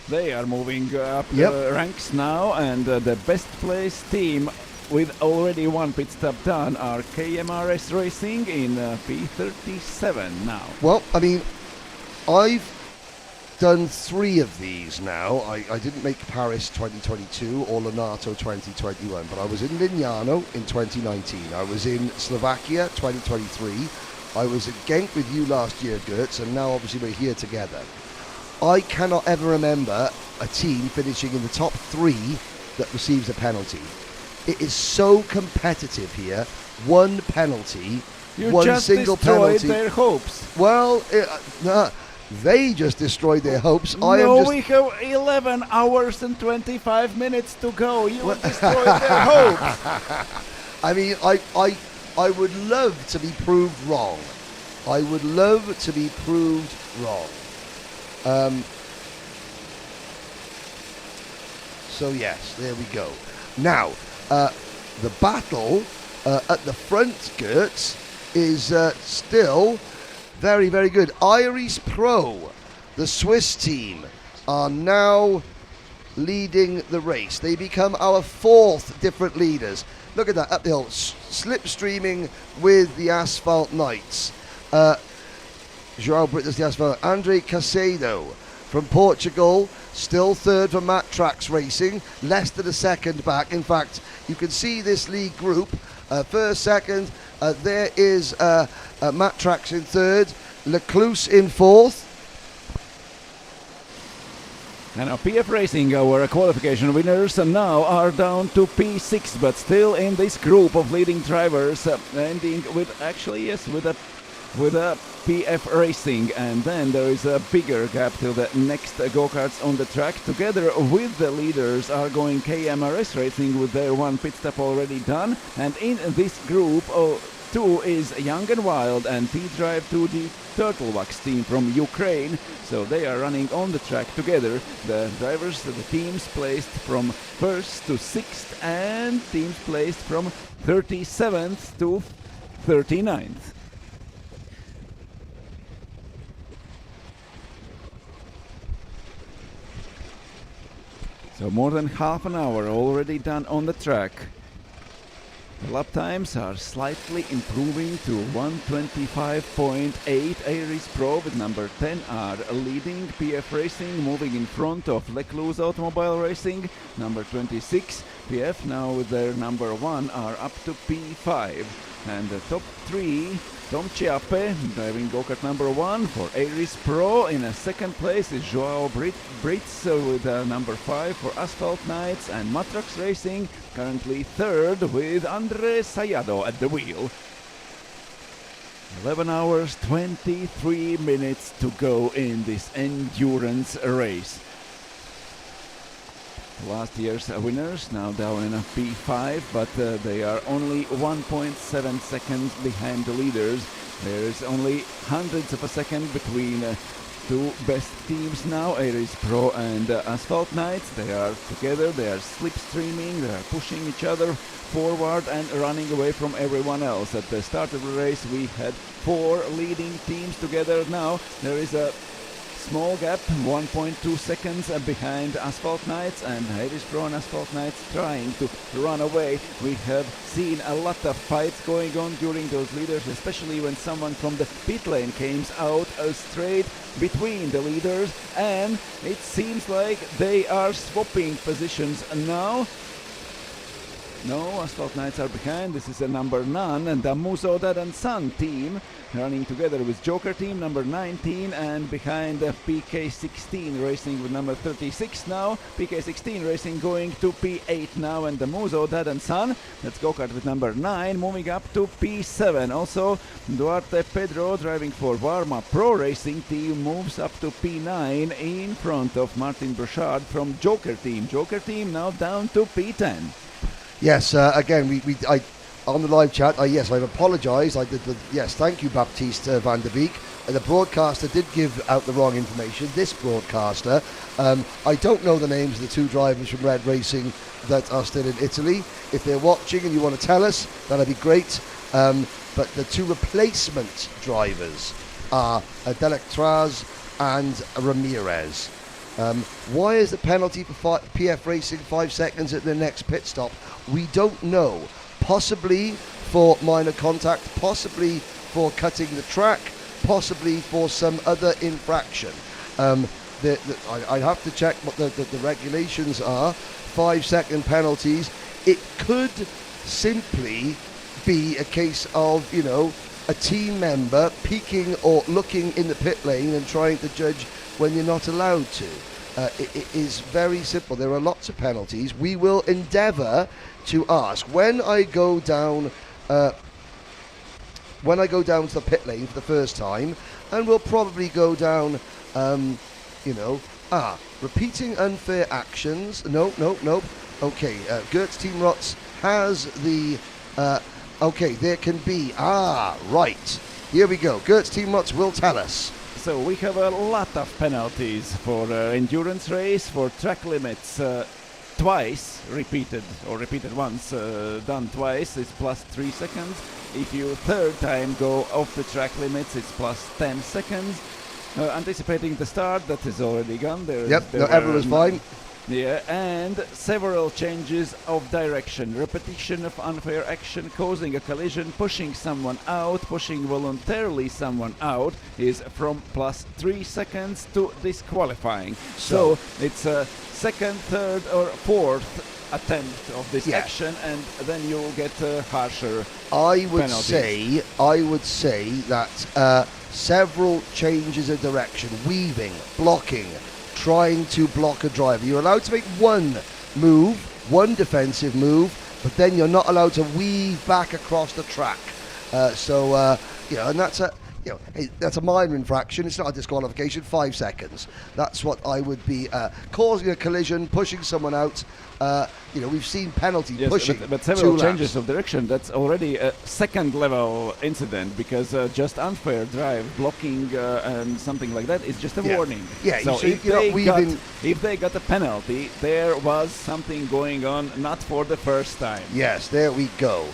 They are moving up the ranks now, and the best placed team with already 1 pit stop done are KMRS Racing in P37 now. Well, I mean, I've done 3 of these now. I didn't make Paris 2022 or Lonato 2021, but I was in Lignano in 2019. I was in Slovakia 2023. I was at Genk with you last year, Gertz, and now obviously we're here together. I cannot ever remember a team finishing in the top 3 that receives a penalty. It is so competitive here. 1 penalty, You 1 just single destroyed penalty. their hopes. Well, they just destroyed their hopes. We have 11 hours and 25 minutes to go. You destroyed their hopes. I mean, I would love to be proved wrong. I would love to be proved wrong. So yes, there we go. Now, the battle at the front, Gertz, is still very, very good. Iris Pro, the Swiss team, are now leading the race. They become our 4th different leaders. Look at that, up the hill, slipstreaming with the Asphalt Knights. João Britas the Asphalt. Andre Casedo from Portugal, still 3rd for Matt Tracks Racing, less than a second back. In fact, you can see this league group, 1st, 2nd, there is Matt Tracks in 3rd, Lecluse in 4th. And now PF Racing, our qualification winners, now are down to P6, but still in this group of leading drivers, ending with with a PF Racing, and then there is a bigger gap till the next go-karts on the track. Together with the leaders are going KMRS Racing with their 1 pit stop already done, and in this group 2 is Young and Wild and T-Drive 2D Turtle Wax team from Ukraine, so they are running on the track together. The drivers, the teams placed from 1st to 6th, and teams placed from 37th to 39th. So more than half an hour already done on the track. The lap times are slightly improving to 1:25.8. Iris Pro with number 10 are leading. PF Racing moving in front of Lecluse Automobile Racing. Number 26, PF now with their number 1 are up to P5. And the top 3, Tom Chiappe driving go-kart number 1 for Aries Pro. In a second place is Joao Brits with number 5 for Asphalt Knights, and Matrax Racing currently third with Andre Sayado at the wheel. 11 hours 23 minutes to go in this endurance race. Last year's winners now down in a P5, but they are only 1.7 seconds behind the leaders. There is only hundredths of a second between two best teams now, Aries Pro and Asphalt Knights. They are together, they are slipstreaming, they are pushing each other forward and running away from everyone else. At the start of the race we had 4 leading teams together. Now there is a small gap, 1.2 seconds behind Asphalt Knights, and Aries Pro and Asphalt Knights trying to run away. We have seen a lot of fights going on during those leaders, especially when someone from the pit lane came out straight between the leaders, and it seems like they are swapping positions now. No, Asphalt Knights are behind. This is a number 9 and the Muso Dad and Son team running together with Joker team number 19, and behind PK16 racing with number 36 now. PK16 racing going to P8 now, and the Muso Dad and Son, that's go-kart with number 9, moving up to P7. Also Duarte Pedro driving for Varma Pro Racing team moves up to P9 in front of Martin Burchard from Joker team. Joker team now down to P10. Yes, again, I on the live chat, yes, I've apologised. Yes, thank you, Baptiste van der Beek. The broadcaster did give out the wrong information. This broadcaster, I don't know the names of the 2 drivers from Red Racing that are still in Italy. If they're watching and you want to tell us, that'd be great. But the 2 replacement drivers are Delectraz and Ramirez. Why is the penalty for PF Racing 5 seconds at the next pit stop? We don't know. Possibly for minor contact, possibly for cutting the track, possibly for some other infraction. I have to check what the regulations are. 5-second penalties. It could simply be a case of, a team member peeking or looking in the pit lane and trying to judge when you're not allowed to. It is very simple. There are lots of penalties. We will endeavour to ask when I go down to the pit lane for the first time, and we'll probably go down, repeating unfair actions. No. Okay, Gertz Team Rots has the. Okay, there can be. Right. Here we go. Gertz Team Rots will tell us. So we have a lot of penalties for endurance race, for track limits. Twice repeated once, done twice, it's plus 3 seconds. If you third time go off the track limits, it's plus 10 seconds. Anticipating the start, that is already gone. Everyone's fine. Yeah, and several changes of direction, repetition of unfair action, causing a collision, pushing someone out, pushing voluntarily someone out is from plus 3 seconds to disqualifying. So it's a second, third or fourth attempt of this action, and then you'll get harsher penalties. I would say that several changes of direction, weaving, blocking, trying to block a driver. You're allowed to make one move, one defensive move, but then you're not allowed to weave back across the track. And that's a minor infraction. It's not a disqualification. 5 seconds. That's what I would be causing a collision, pushing someone out. We've seen penalty pushing. But several changes of direction. That's already a second level incident, because just unfair drive, blocking, and something like that is just a warning. Yeah. So if they got a penalty, there was something going on, not for the first time. Yes. There we go.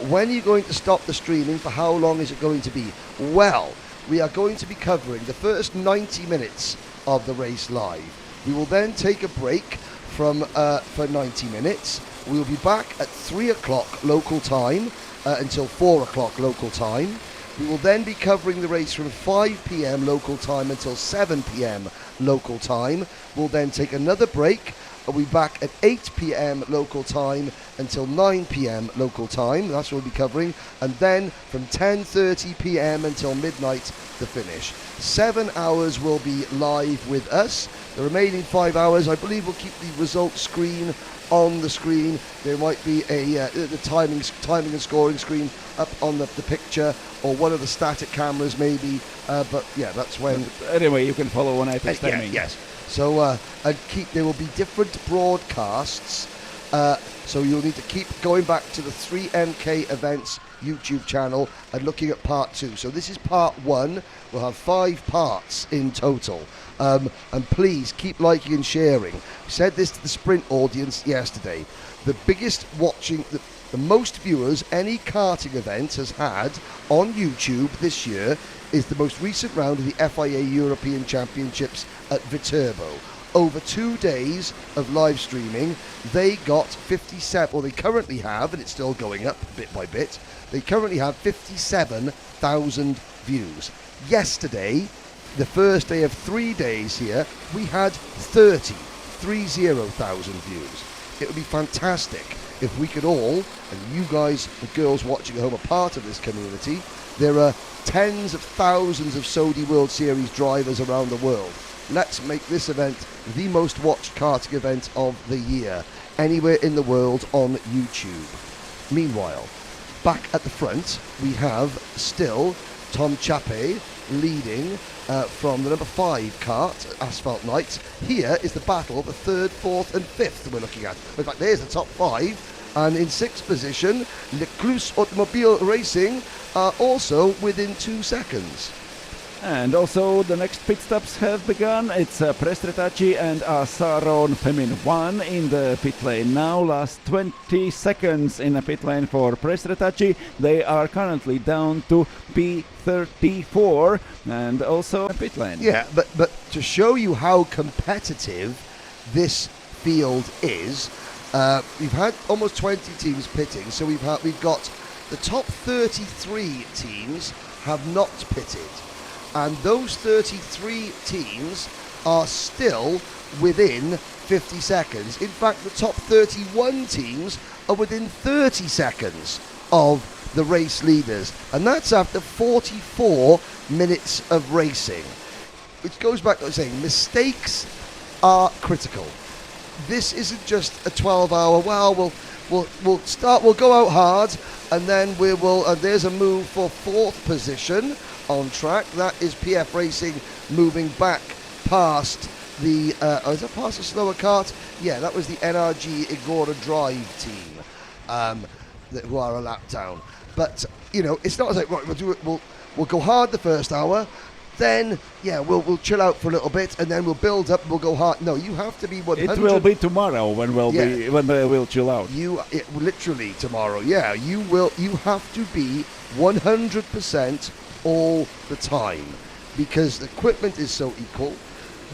When are you going to stop the streaming? For how long is it going to be? Well, we are going to be covering the first 90 minutes of the race live. We will then take a break for 90 minutes. We will be back at 3 o'clock local time until 4 o'clock local time. We will then be covering the race from 5 p.m. local time until 7 p.m. local time. We'll then take another break We'll be back at 8 p.m. local time until 9 p.m. local time. That's what we'll be covering. And then from 10:30 p.m. until midnight, the finish. 7 hours will be live with us. The remaining 5 hours, I believe, we'll keep the results screen on the screen. There might be the timing and scoring screen up on the picture, or one of the static cameras maybe. But yeah, that's when. Anyway, you can follow on IP's timing. Yes. So there will be different broadcasts. So you'll need to keep going back to the 3MK Events YouTube channel and looking at part 2. So this is part 1. We'll have 5 parts in total. And please keep liking and sharing. We said this to the sprint audience yesterday. The biggest watching, the most viewers any karting event has had on YouTube this year is the most recent round of the FIA European Championships at Viterbo. Over 2 days of live streaming, they got 57, or they currently have, and it's still going up bit by bit, they currently have 57,000 views. Yesterday, the first day of 3 days here, we had 30,000 views. It would be fantastic if we could all, and you guys and girls watching at home are part of this community. There are tens of thousands of Sodi World Series drivers around the world. Let's make this event the most watched karting event of the year, anywhere in the world on YouTube. Meanwhile, back at the front, we have still Tom Chape leading from the number 5 kart, Asphalt Knights. Here is the battle of the 3rd, 4th and 5th we're looking at. In fact, there's the top 5. And in 6th position, Leclerc Automobile Racing are also within 2 seconds. And also the next pit stops have begun. It's Prestretacci and Saron Femin 1 in the pit lane now. Last 20 seconds in the pit lane for Prestretacci. They are currently down to P34 and also pit lane. Yeah, but to show you how competitive this field is, we've had almost 20 teams pitting, so we've got the top 33 teams have not pitted. And those 33 teams are still within 50 seconds. In fact, the top 31 teams are within 30 seconds of the race leaders. And that's after 44 minutes of racing. Which goes back to saying mistakes are critical. This isn't just a 12-hour, we'll go out hard, and then there's a move for 4th position on track. That is PF Racing moving back past the is that past the slower kart? Yeah, that was the NRG Igora Drive team who are a lap down. But it's not like right, we'll go hard the first hour, then we'll chill out for a little bit, and then we'll build up and we'll go hard. No, you have to be 100. It will be tomorrow when we'll chill out. Literally tomorrow. Yeah, you have to be 100% all the time, because the equipment is so equal,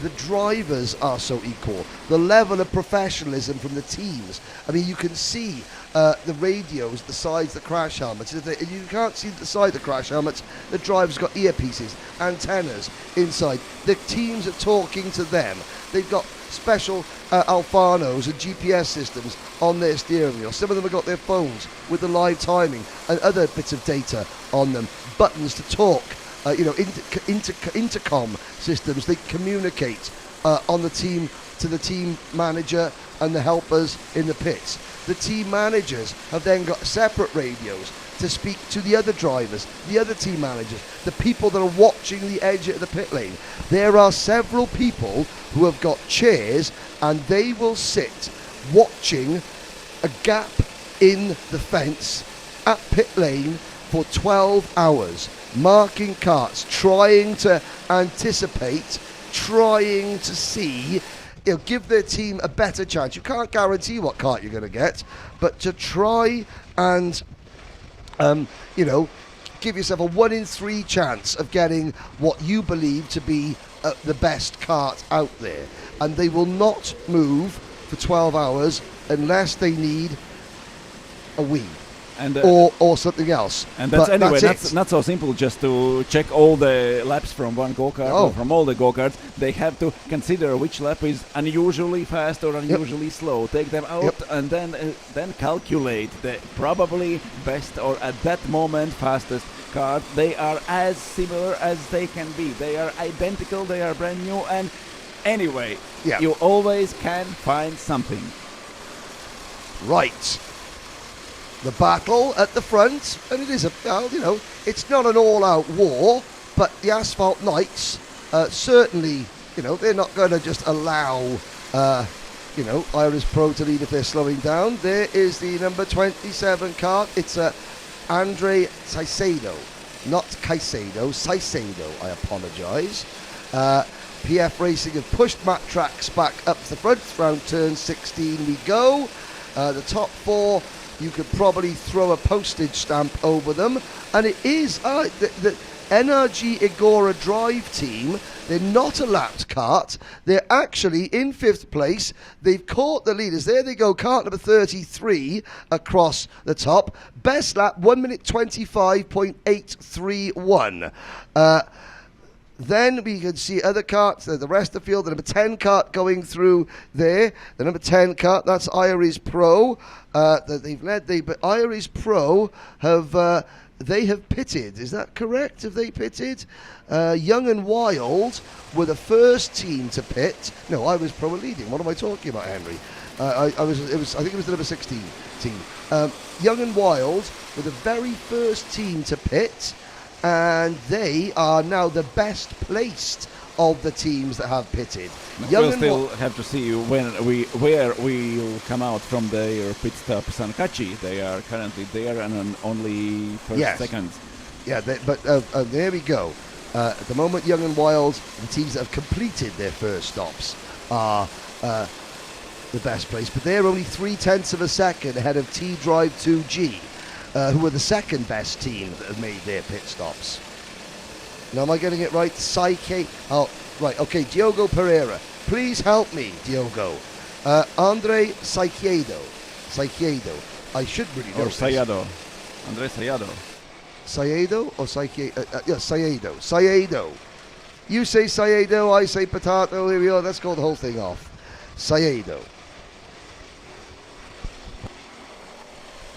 the drivers are so equal, the level of professionalism from the teams. I mean, you can see the radios, the sides, the crash helmets. You can't see the side of the crash helmets. The drivers got earpieces, antennas inside. The teams are talking to them. They've got special Alfanos and GPS systems on their steering wheel. Some of them have got their phones with the live timing and other bits of data on them. Buttons to talk, intercom systems. They communicate on the team to the team manager and the helpers in the pits. The team managers have then got separate radios to speak to the other drivers, the other team managers, the people that are watching the edge of the pit lane. There are several people who have got chairs, and they will sit watching a gap in the fence at pit lane for 12 hours, marking karts, trying to anticipate, trying to see, give their team a better chance. You can't guarantee what kart you're going to get, but to try and, give yourself a 1 in 3 chance of getting what you believe to be the best kart out there. And they will not move for 12 hours unless they need a wee. And, or something else. And that's But anyway, that's it. not so simple just to check all the laps from one go-kart or from all the go-karts. They have to consider which lap is unusually fast or unusually slow, take them out, and then calculate the probably best or at that moment fastest kart. They are as similar as they can be. They are identical, they are brand new, and anyway, you always can find something. Right. The battle at the front, and it is it's not an all-out war, but the Asphalt Knights certainly, they're not going to just allow, Iris Pro to lead if they're slowing down. There is the number 27 kart. It's Andre Caicedo, not Caicedo, Caicedo. I apologise. PF Racing have pushed Matt Tracks back up to the front. Round turn 16 we go. The top four, you could probably throw a postage stamp over them. And it is the NRG Agora Drive team. They're not a lapped kart. They're actually in 5th place. They've caught the leaders. There they go, kart number 33 across the top. Best lap, 1 minute 25.831. Then we can see other karts, the rest of the field. The number 10 kart going through there. The number 10 kart, that's Iris Pro. That they've led. But Iris Pro have they have pitted. Is that correct? Have they pitted? Young and Wild were the first team to pit. No, Iris Pro were leading. What am I talking about, Henry? I think it was the number 16 team. Young and Wild were the very first team to pit. And they are now the best placed of the teams that have pitted. We'll still have to see where we'll come out from their pit stop. Sankachi, they are currently there and on only first seconds. Yeah, but there we go. At the moment, Young and Wild, the teams that have completed their first stops, are the best place. But they're only 0.3 of a second ahead of T-Drive 2G. Who are the second best team that have made their pit stops. Now, am I getting it right? Right, okay, Diogo Pereira. Please help me, Diogo. Andre Saicedo. I should really know Or Sayado. Andre Sayado. Sayedo or Saicedo? Sayedo. You say Sayedo, I say potato. Here we are. Let's call the whole thing off. Sayedo.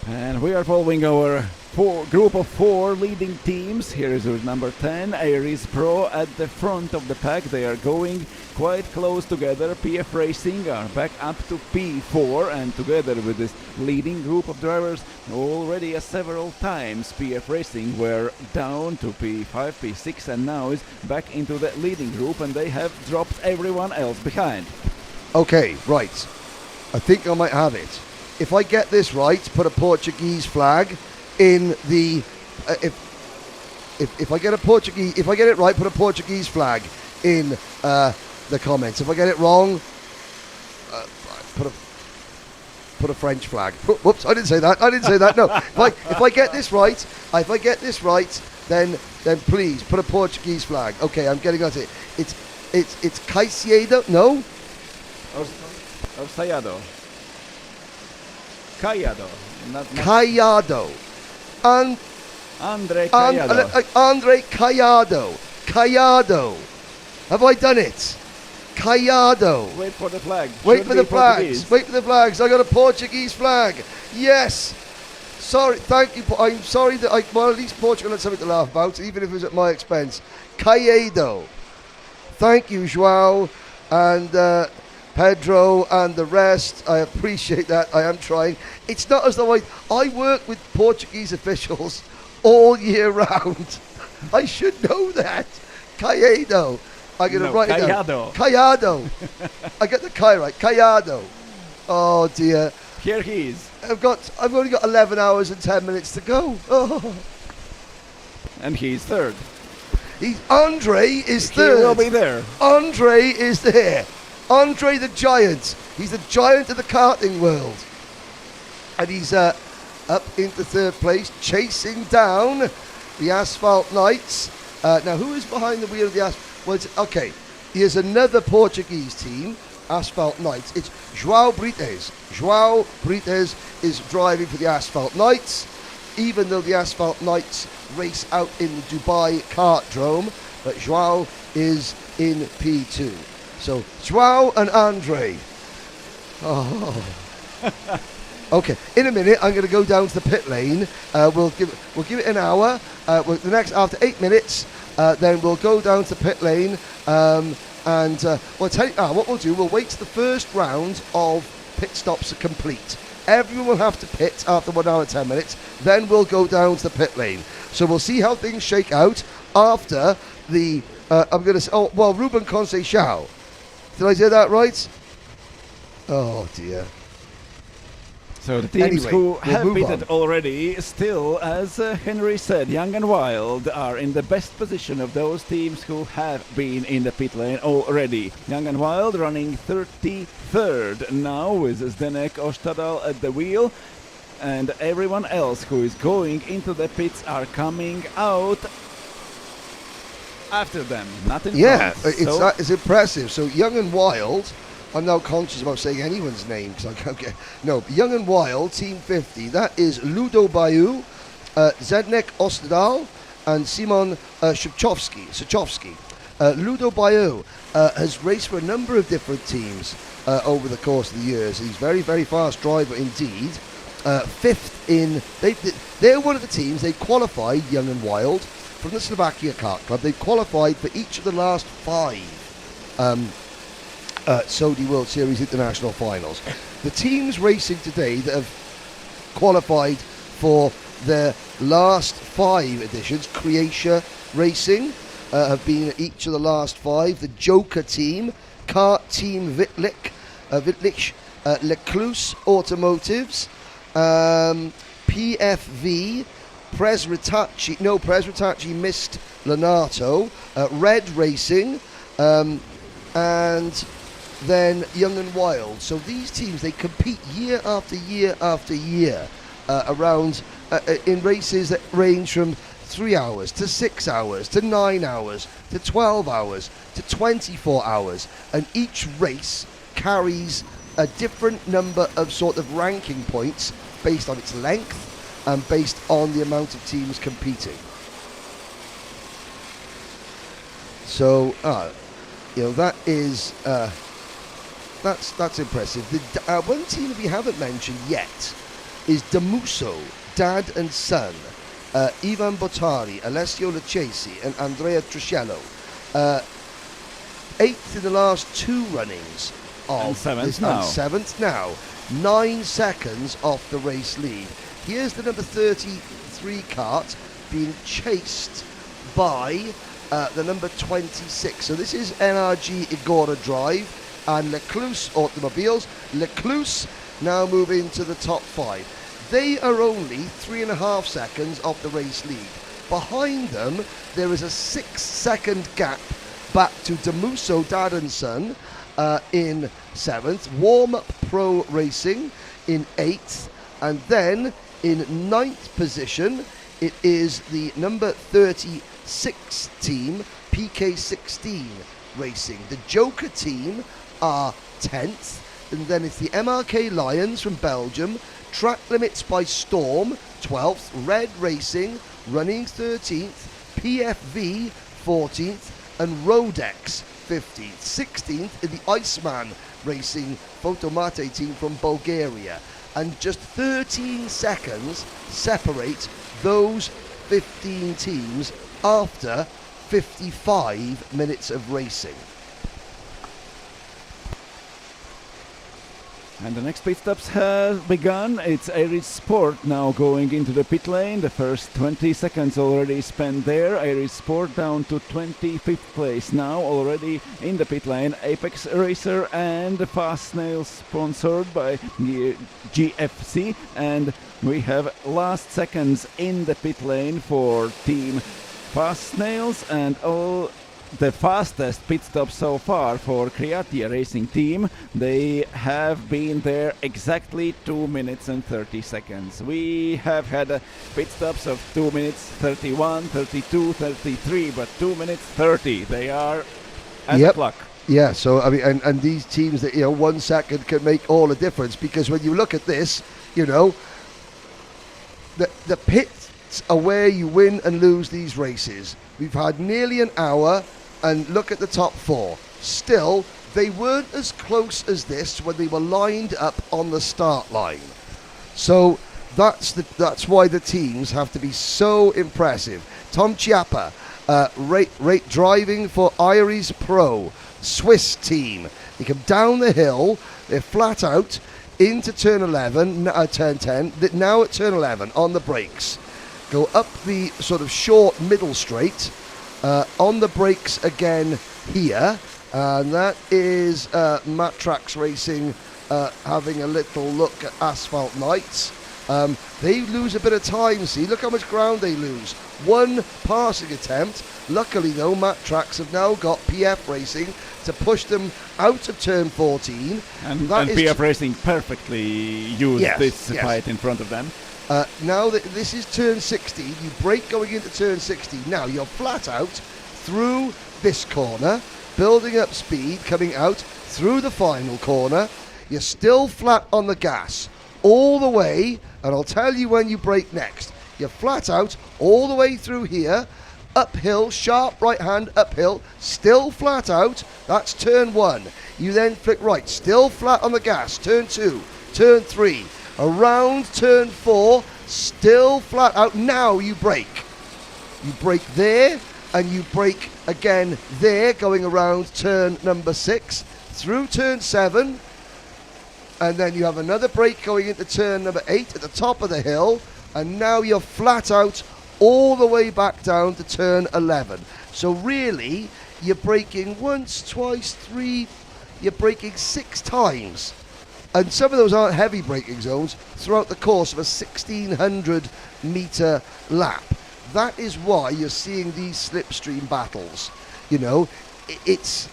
And we are following our group of 4 leading teams. Here is our number 10, Iris Pro at the front of the pack. They are going quite close together. PF Racing are back up to P4, and together with this leading group of drivers, already several times PF Racing were down to P5, P6, and now is back into the leading group, and they have dropped everyone else behind. Okay, right. I think I might have it. If I get this right, put a Portuguese flag in the. If I get it right, put a Portuguese flag in the comments. If I get it wrong, put a French flag. Whoops! I didn't say that. No. If I get this right, then please put a Portuguese flag. Okay, I'm getting at it. It's Caicedo. No. Or Sayado. Caiado. Caiado. Andre Caiado. Andre Caiado. Caiado. Have I done it? Caiado. Wait for the flag. Wait for the flags. I got a Portuguese flag. Yes. Sorry. Thank you. I'm sorry that at least Portugal had something to laugh about, even if it was at my expense. Caiado. Thank you, João and Pedro and the rest. I appreciate that. I am trying. It's not as though I work with Portuguese officials all year round. I should know that. Caiado. I'm going to write it down. Caiado. I get the Kai right. Caiado. Oh dear. Here he is. I've only got 11 hours and 10 minutes to go. Oh. And he's third. Andre is third. He will be there. Andre is there. Andre the Giant. He's the giant of the karting world. And he's up into 3rd place, chasing down the Asphalt Knights. Now, who is behind the wheel of the Asphalt? Well, okay, here's another Portuguese team, Asphalt Knights. It's João Brites. João Brites is driving for the Asphalt Knights. even though the Asphalt Knights race out in the Dubai Kartdrome, but Joao is in P2. So Joao and Andre. Oh. Okay, in a minute I'm going to go down to the pit lane. We'll give it an hour. After 8 minutes, then we'll go down to the pit lane. We'll tell you what we'll do. We'll wait till the first round of pit stops are complete. Everyone will have to pit after 1 hour 10 minutes. Then we'll go down to the pit lane. So we'll see how things shake out after the. I'm going to say. Oh well, Ruben Conceição. Did I say that right? Oh dear. So the teams Anyway, who we'll have move pitted on. already, still, as Henry said, Young and Wild are in the best position of those teams who have been in the pit lane already. Young and Wild running 33rd now with Zdenek Ostadal at the wheel, and everyone else who is going into the pits are coming out after them. Not in front. It's impressive. So Young and Wild. I'm now conscious about saying anyone's name because I can't get. No, Young and Wild, Team 50. That is Ludo Bayou, Zdenek Ostadal, and Simon Szyczowski. Ludo Bayou has raced for a number of different teams over the course of the years. He's a very, very fast driver indeed. Fifth in. They're one of the teams. They qualified, Young and Wild, from the Slovakia Kart Club. They qualified for each of the last 5. Sodi World Series International Finals. The teams racing today that have qualified for their last 5 editions, Croatia Racing, have been at each of the last 5. The Joker team, Kart Team Wittlich, Lecluse Automotives, PFV, Presretaci missed Lenato, Red Racing, and then Young and Wild. So these teams, they compete year after year after year around in races that range from 3 hours to 6 hours to 9 hours to 12 hours to 24 hours, and each race carries a different number of sort of ranking points based on its length and based on the amount of teams competing. So that is that's impressive. The one team that we haven't mentioned yet is Damuso, Dad and Son, Ivan Bottari, Alessio Lucchesi, and Andrea Triscello. 8th in the last 2 runnings of 7th now. 7th now. 9 seconds off the race lead. Here's the number 33 kart being chased by the number 26. So this is NRG Igora Drive and Lecluse Automobiles. Lecluse now moving to the top 5. They are only 3.5 seconds off the race lead. Behind them, there is a 6-second gap back to Damuso Dad and Son in 7th. Warm Up Pro Racing in 8th. And then in 9th position, it is the number 36 team, PK16 Racing. The Joker team are 10th, and then it's the MRK Lions from Belgium, Track Limits by Storm 12th, Red Racing running 13th, PFV 14th, and Rodex 15th. 16th in the Iceman Racing Photomate team from Bulgaria. And just 13 seconds separate those 15 teams after 55 minutes of racing. And the next pit stops have begun. It's Irish Sport now going into the pit lane. The first 20 seconds already spent there. Irish Sport down to 25th place now, already in the pit lane. Apex Racer and Fast Snails sponsored by GFC. And we have last seconds in the pit lane for Team Fast Snails, and all the fastest pit stop so far for Creatia Racing Team. They have been there exactly 2 minutes and 30 seconds. We have had pit stops of 2 minutes 31, 32, 33, but 2 minutes 30. They are at the clock. Yeah, so I mean, and these teams that 1 second can make all the difference, because when you look at this, the pits are where you win and lose these races. We've had nearly an hour, and look at the top 4. Still, they weren't as close as this when they were lined up on the start line. So that's why the teams have to be so impressive. Tom Chiappa, driving for Iris Pro, Swiss team. They come down the hill, they're flat out into turn 11, turn 10, now at turn 11 on the brakes. Go up the sort of short middle straight, on the brakes again here, and that is Matt Tracks Racing having a little look at Asphalt Nights. They lose a bit of time, see, look how much ground they lose. 1 passing attempt. Luckily though, Matt Tracks have now got PF Racing to push them out of turn 14. And PF Racing perfectly used this fight in front of them. Now that this is turn 60, you brake going into turn 60. Now you're flat out through this corner, building up speed, coming out through the final corner. You're still flat on the gas all the way, and I'll tell you when you brake next. You're flat out all the way through here, uphill, sharp right hand, uphill, still flat out. That's turn 1. You then flick right, still flat on the gas, turn 2, turn 3, around turn 4, still flat out. Now you brake. You brake there, and you brake again there, going around turn number 6, through turn 7, and then you have another brake going into turn number 8 at the top of the hill, and now you're flat out all the way back down to turn 11. So really, you're braking once, twice, 3, you're braking 6 times. And some of those aren't heavy braking zones throughout the course of a 1,600 metre lap. That is why you're seeing these slipstream battles. You know, it's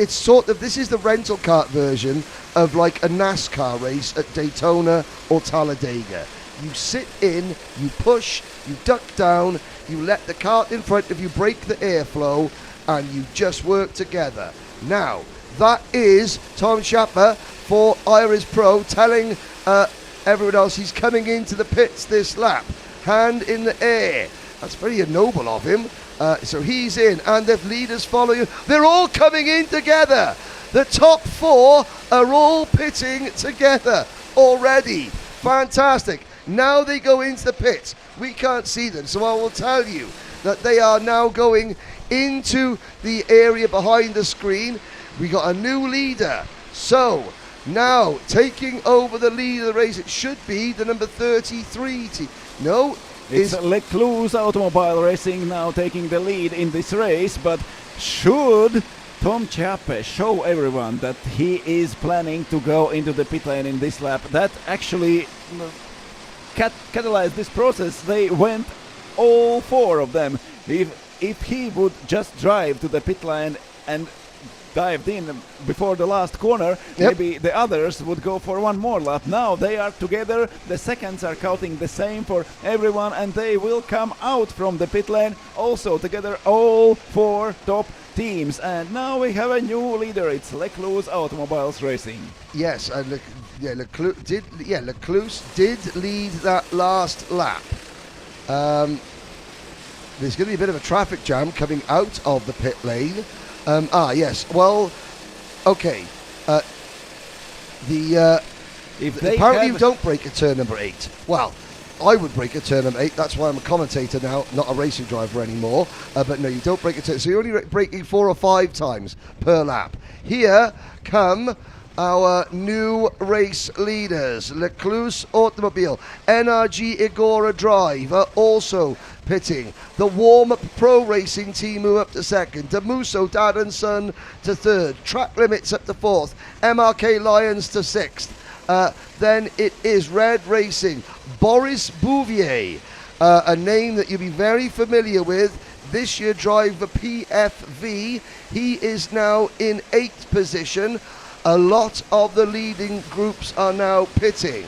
sort of, this is the rental kart version of like a NASCAR race at Daytona or Talladega. You sit in, you push, you duck down, you let the kart in front of you break the airflow, and you just work together. Now, that is Tom Chiappa for Iris Pro telling everyone else he's coming into the pits this lap. Hand in the air. That's very noble of him. So he's in, and if leaders follow you, they're all coming in together. The top 4 are all pitting together already. Fantastic. Now they go into the pits. We can't see them, so I will tell you that they are now going into the area behind the screen. We got a new leader. So now taking over the lead of the race, it should be the number 33 team. No, it's Lecluse Automobile Racing now taking the lead in this race, but should Tom Chiappa show everyone that he is planning to go into the pit lane in this lap? That actually catalyzed this process. They went all 4 of them. If he would just drive to the pit lane and dived in before the last corner, maybe the others would go for one more lap. Now they are together, the seconds are counting the same for everyone, and they will come out from the pit lane also together, all 4 top teams. And now we have a new leader. It's Lecluse Automobiles Racing. Yes, and Lecluse did lead that last lap. There's going to be a bit of a traffic jam coming out of the pit lane. Yes. Well, okay. Apparently you don't brake at turn number 8. Well, I would brake at turn number 8. That's why I'm a commentator now, not a racing driver anymore. But no, you don't brake at turn. So you're only braking 4 or 5 times per lap. Here come our new race leaders. Lecluse Automobile, NRG Igora Drive are also pitting. The warm-up pro racing team move up to 2nd. Damuso, Dad and Son to 3rd. Track Limits up to 4th. MRK Lions to 6th. Then it is Red Racing. Boris Bouvier, a name that you'll be very familiar with. This year driver PFV. He is now in 8th position. A lot of the leading groups are now pitting.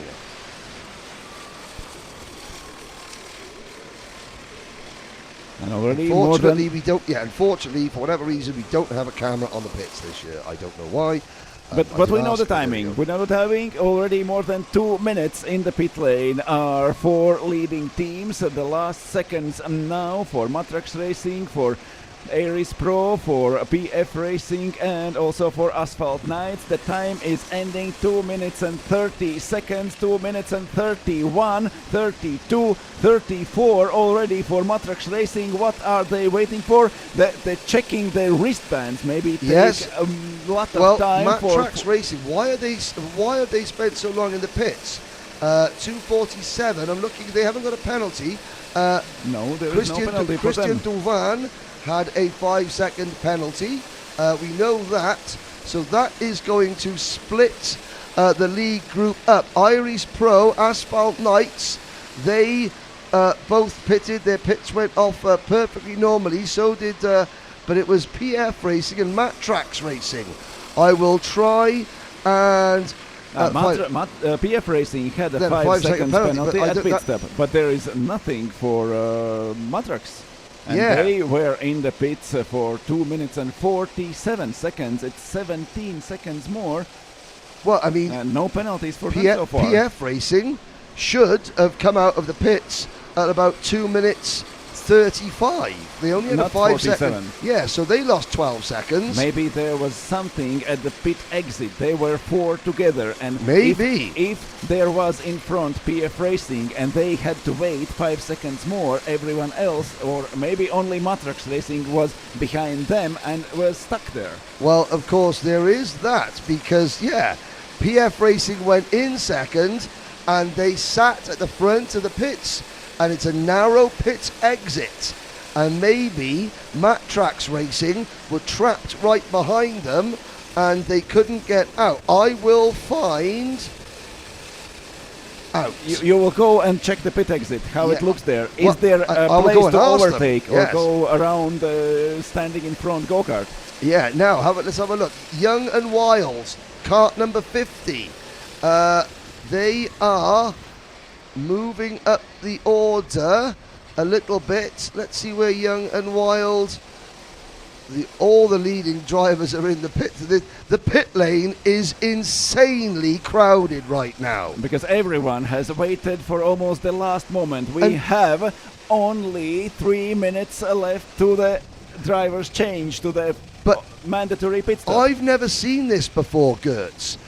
And already unfortunately, we don't. Yeah, unfortunately, for whatever reason, we don't have a camera on the pits this year. I don't know why. But we know the timing. We know the timing. Already more than 2 minutes in the pit lane are 4 leading teams. The last seconds now for Matrax Racing, for Aries Pro, for PF Racing, and also for Asphalt Knights. The time is ending 2 minutes and 30 seconds, 2 minutes and 31, 32, 34 already for Matrax Racing. What are they waiting for? They're checking their wristbands. Maybe take a lot of time. Matrax Racing, why have they spent so long in the pits? 2:47. I'm looking. They haven't got a penalty. No, there is no penalty for Christian them. Duvan had a 5-second penalty. We know that. So that is going to split the league group up. Iris Pro, Asphalt Knights, they both pitted. Their pits went off perfectly normally. So did, but it was PF Racing and Matrax Racing. I will try and... PF Racing had a 5 seconds penalty at pit stop, but there is nothing for Matrax. And they were in the pits for 2 minutes and 47 seconds. It's 17 seconds more. Well, I mean, no penalties for them so far. PF Racing should have come out of the pits at about 2 minutes 35. They only had a 5 second. Yeah, so they lost 12 seconds. Maybe there was something at the pit exit. They were 4 together, and maybe if there was in front PF Racing and they had to wait 5 seconds more, everyone else, or maybe only Matrax Racing, was behind them and was stuck there. Well, of course there is that, because PF Racing went in second and they sat at the front of the pits. And it's a narrow pit exit, and maybe Matrax Racing were trapped right behind them and they couldn't get out. I will find out. You will go and check the pit exit, how it looks there. Is there a place to overtake or go around standing in front go-kart? Yeah, now let's have a look. Young and Wild, kart number 50. They are moving up the order a little bit. Let's see where Young and Wild, all the leading drivers are in the pit. The pit lane is insanely crowded right now. Because everyone has waited for almost the last moment. We have only 3 minutes left to the driver's change, to the mandatory pit stop. I've never seen this before, Gertz.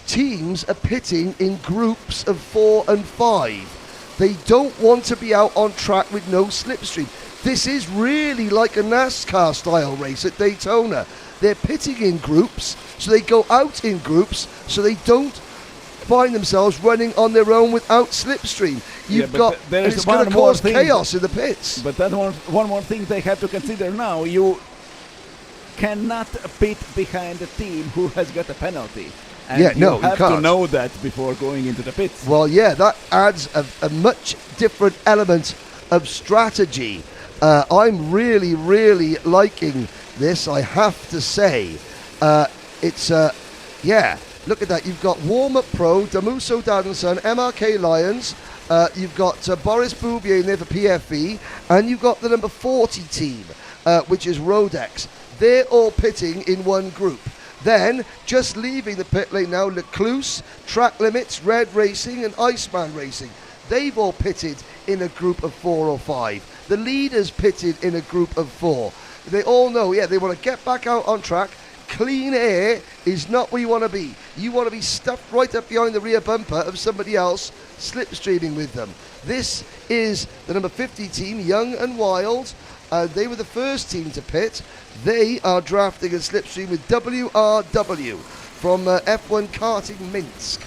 Teams are pitting in groups of 4 and 5. They don't want to be out on track with no slipstream. This is really like a NASCAR style race at Daytona. They're pitting in groups, so they go out in groups, so they don't find themselves running on their own without slipstream. It's going to cause chaos in the pits. But that one more thing they have to consider now. You cannot pit behind a team who has got a penalty. And you have to know that before going into the pits. Well, that adds a much different element of strategy. I'm really, really liking this, I have to say. Look at that. You've got Warm Up Pro, Damuso Dadanson, MRK Lions. You've got Boris Bouvier in there for PFE. And you've got the number 40 team, which is Rodex. They're all pitting in one group. Then, just leaving the pit lane now, Lecluse, Track Limits, Red Racing and Iceman Racing. They've all pitted in a group of 4 or 5. The leaders pitted in a group of 4. They all know, they want to get back out on track. Clean air is not where you want to be. You want to be stuffed right up behind the rear bumper of somebody else, slipstreaming with them. This is the number 50 team, Young and Wild. They were the first team to pit. They are drafting and slipstream with WRW from F1 Karting Minsk.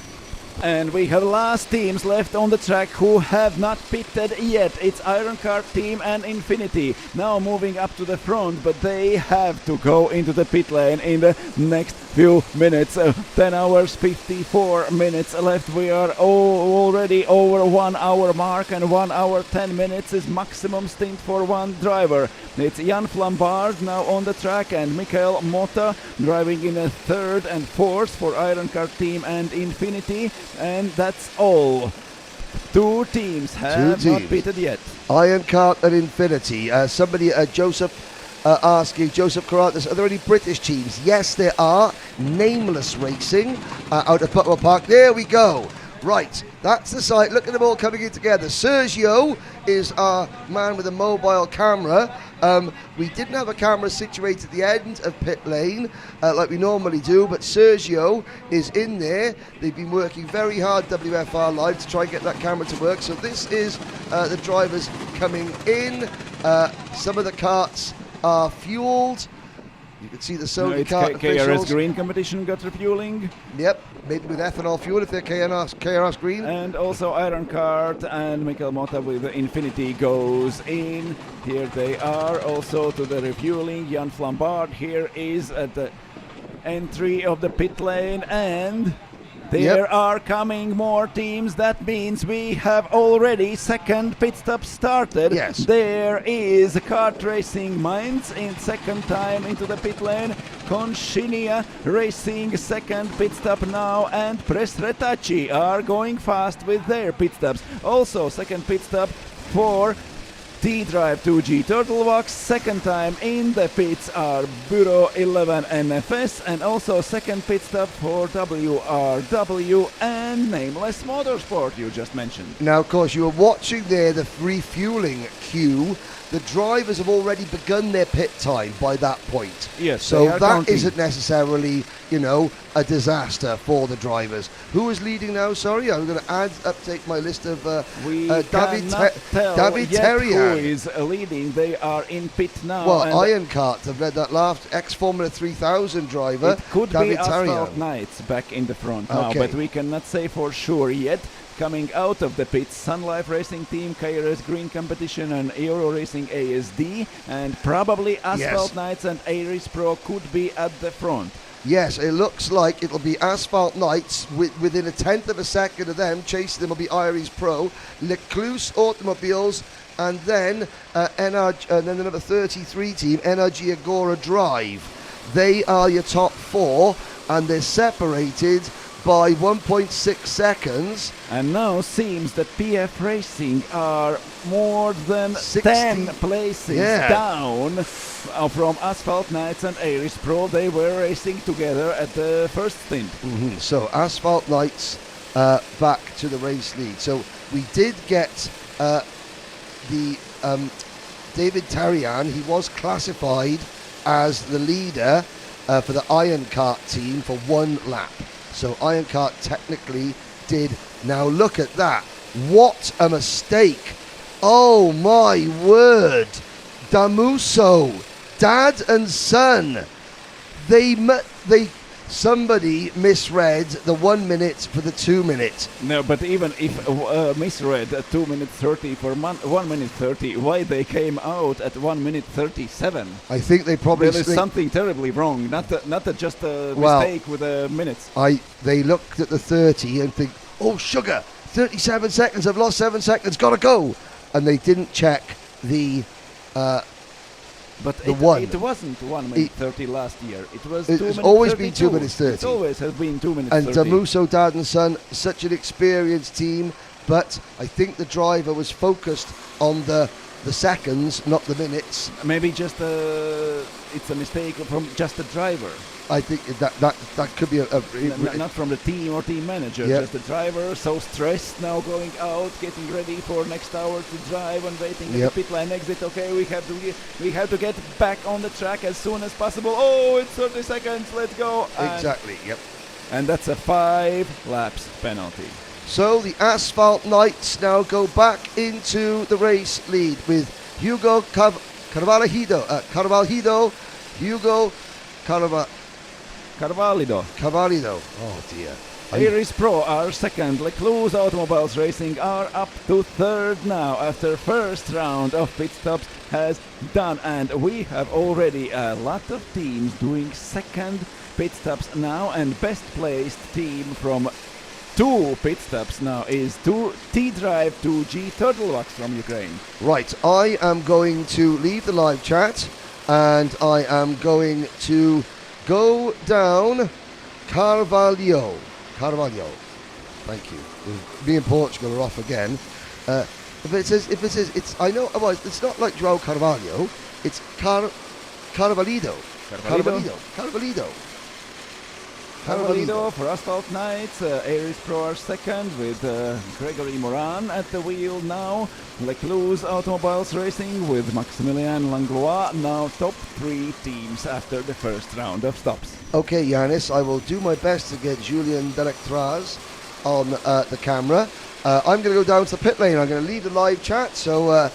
And we have last teams left on the track who have not pitted yet. It's Iron Kart Team and Infinity now moving up to the front, but they have to go into the pit lane in the next few minutes. 10 hours 54 minutes left. We are already over 1 hour mark, and 1 hour 10 minutes is maximum stint for one driver. It's Jan Flambard now on the track and Mikael Motta driving in a third and fourth for Iron Kart Team and Infinity. And that's all. 2 teams have not pitted yet. Iron Kart and Infinity. Joseph asking Joseph Caratas, are there any British teams? Yes, there are. Nameless Racing out of Putwell Park. There we go. Right, that's the site. Look at them all coming in together. Sergio is our man with a mobile camera. We didn't have a camera situated at the end of pit lane like we normally do, but Sergio is in there. They've been working very hard, WFR Live, to try and get that camera to work. So this is the drivers coming in. Some of the carts are fueled. You can see the Sony kart officials. KRS Green competition got refueling. Yep, maybe with ethanol fuel if they're KRS Green. And also Iron Kart and Mikel Motta with Infinity goes in. Here they are also to the refueling. Jan Flambard here is at the entry of the pit lane, and there are coming more teams. That means we have already second pit stop started. Yes. There is Kart Racing Mainz in second time into the pit lane. Conscinia Racing second pit stop now, and Press Retacci are going fast with their pit stops. Also second pit stop for T-Drive 2G Turtlebox. Second time in the pits are Bureau 11 NFS, and also second pit stop for WRW and Nameless Motorsport you just mentioned. Now, of course, you were watching there the refueling queue. The drivers have already begun their pit time by that point. Yes, so that counting. isn't necessarily, you know, a disaster for the drivers. Who is leading now? Sorry, I'm going to update my list of David Terrian. Who is leading. They are in pit now. Well, Iron Kart, I've read that last ex-Formula 3000 driver. It could David be Asphalt Terrian. Knights back in the front now, Okay. but we cannot say for sure yet. Coming out of the pits, Sun Life Racing Team, KRS Green Competition and Euro Racing ASD, and probably Asphalt Knights and Aries Pro could be at the front. Yes, it looks like it'll be Asphalt Knights within a tenth of a second of them. Chasing them will be Iris Pro, Lecluse Automobiles, and then and then the number 33 team, NRG Agora Drive. They are your top four, and they're separated by 1.6 seconds. And now seems that PF Racing are more than 60 10 places down from Asphalt Knights and Aries Pro. They were racing together at the first stint. So Asphalt Knights back to the race lead. So we did get the David Terrian. He was classified as the leader for the Iron Kart team for one lap. So Iron Kart technically did. Now look at that. What a mistake. Oh my word. Damuso, dad and son. Somebody misread the 1 minute for the 2 minute. No, but even if misread 2 minutes 30 for 1 minute 30, why they came out at 1 minute 37? I think they probably There is something terribly wrong, not just a Well, mistake with the minutes. They looked at the 30 and think, oh sugar, 37 seconds, I've lost 7 seconds, gotta go. And they didn't check the But the one. it wasn't 1 minute 30 last year. It was It's 2 minutes always 32. been 2 minutes 30. It always has been 2 minutes And 30. Damuso, dad and son, such an experienced team, but I think the driver was focused on the seconds, not the minutes. Maybe just it's a mistake from just the driver. I think that could be Not from the team or team manager, Yeah. just the driver, so stressed now going out, getting ready for next hour to drive and waiting at the pit lane exit. Okay, we have to get back on the track as soon as possible. Oh, it's 30 seconds, let's go. exactly. Yep. And that's a 5 laps penalty. So the Asphalt Knights now go back into the race lead with Hugo Carvalho. Carvalho. Oh dear. Aries Pro are second. Lecluse Automobiles Racing are up to third now after first round of pit stops has done, and we have already a lot of teams doing second pit stops now, and best placed team from 2 pit stops now is T-Drive 2G Turtlebox from Ukraine. Right, I am going to leave the live chat and I am going to go down Carvalho. Thank you. Me and Portugal are off again. If it says, it's I know. Well, it's not like João Carvalho. It's Carvalho. Carvalho for Asphalt Knights. Aries Pro are second with Gregory Moran at the wheel now. Lecluse Automobiles Racing with Maximilien Langlois now top 3 teams after the first round of stops. Okay, Yanis, I will do my best to get Julien Delectraz on the camera. I'm going to go down to the pit lane. I'm going to leave the live chat, so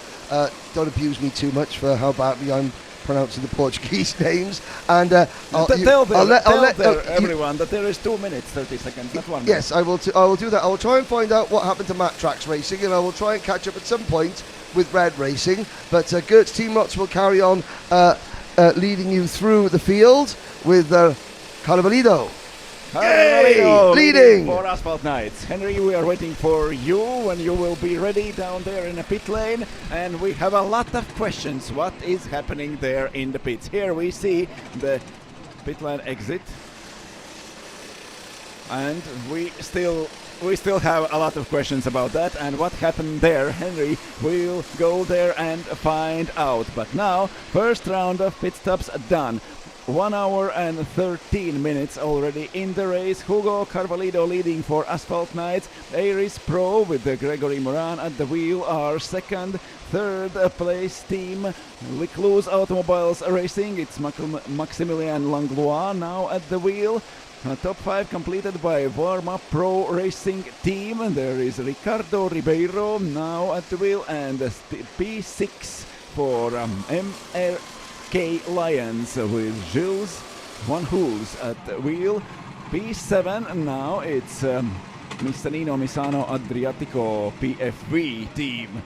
don't abuse me too much for how badly I'm pronouncing the Portuguese names. And tell everyone that there is 2 minutes 30 seconds, not 1 minute. Yes, I will do that. I will try and find out what happened to Matt Tracks Racing, and I will try and catch up at some point with Red Racing. But Gert's Team Lots will carry on leading you through the field with Carvalho. Leading for Asphalt Knights. Henry, we are waiting for you when you will be ready down there in the pit lane, and we have a lot of questions. What is happening there in the pits? Here we see the pit lane exit, and we still have a lot of questions about that and what happened there. Henry will go there and find out. But now, first round of pit stops done. 1 hour and 13 minutes already in the race. Hugo Carvalho leading for Asphalt Knights. Aries Pro with Gregory Moran at the wheel are second. Third place team Lecluse Automobiles Racing. It's Maximilien Langlois now at the wheel. Top 5 completed by Varma Pro Racing team. There is Ricardo Ribeiro now at the wheel, and P6 for MRK Lions with Gilles Van Hoos at the wheel. P7 now it's Misano Adriatico PFV team.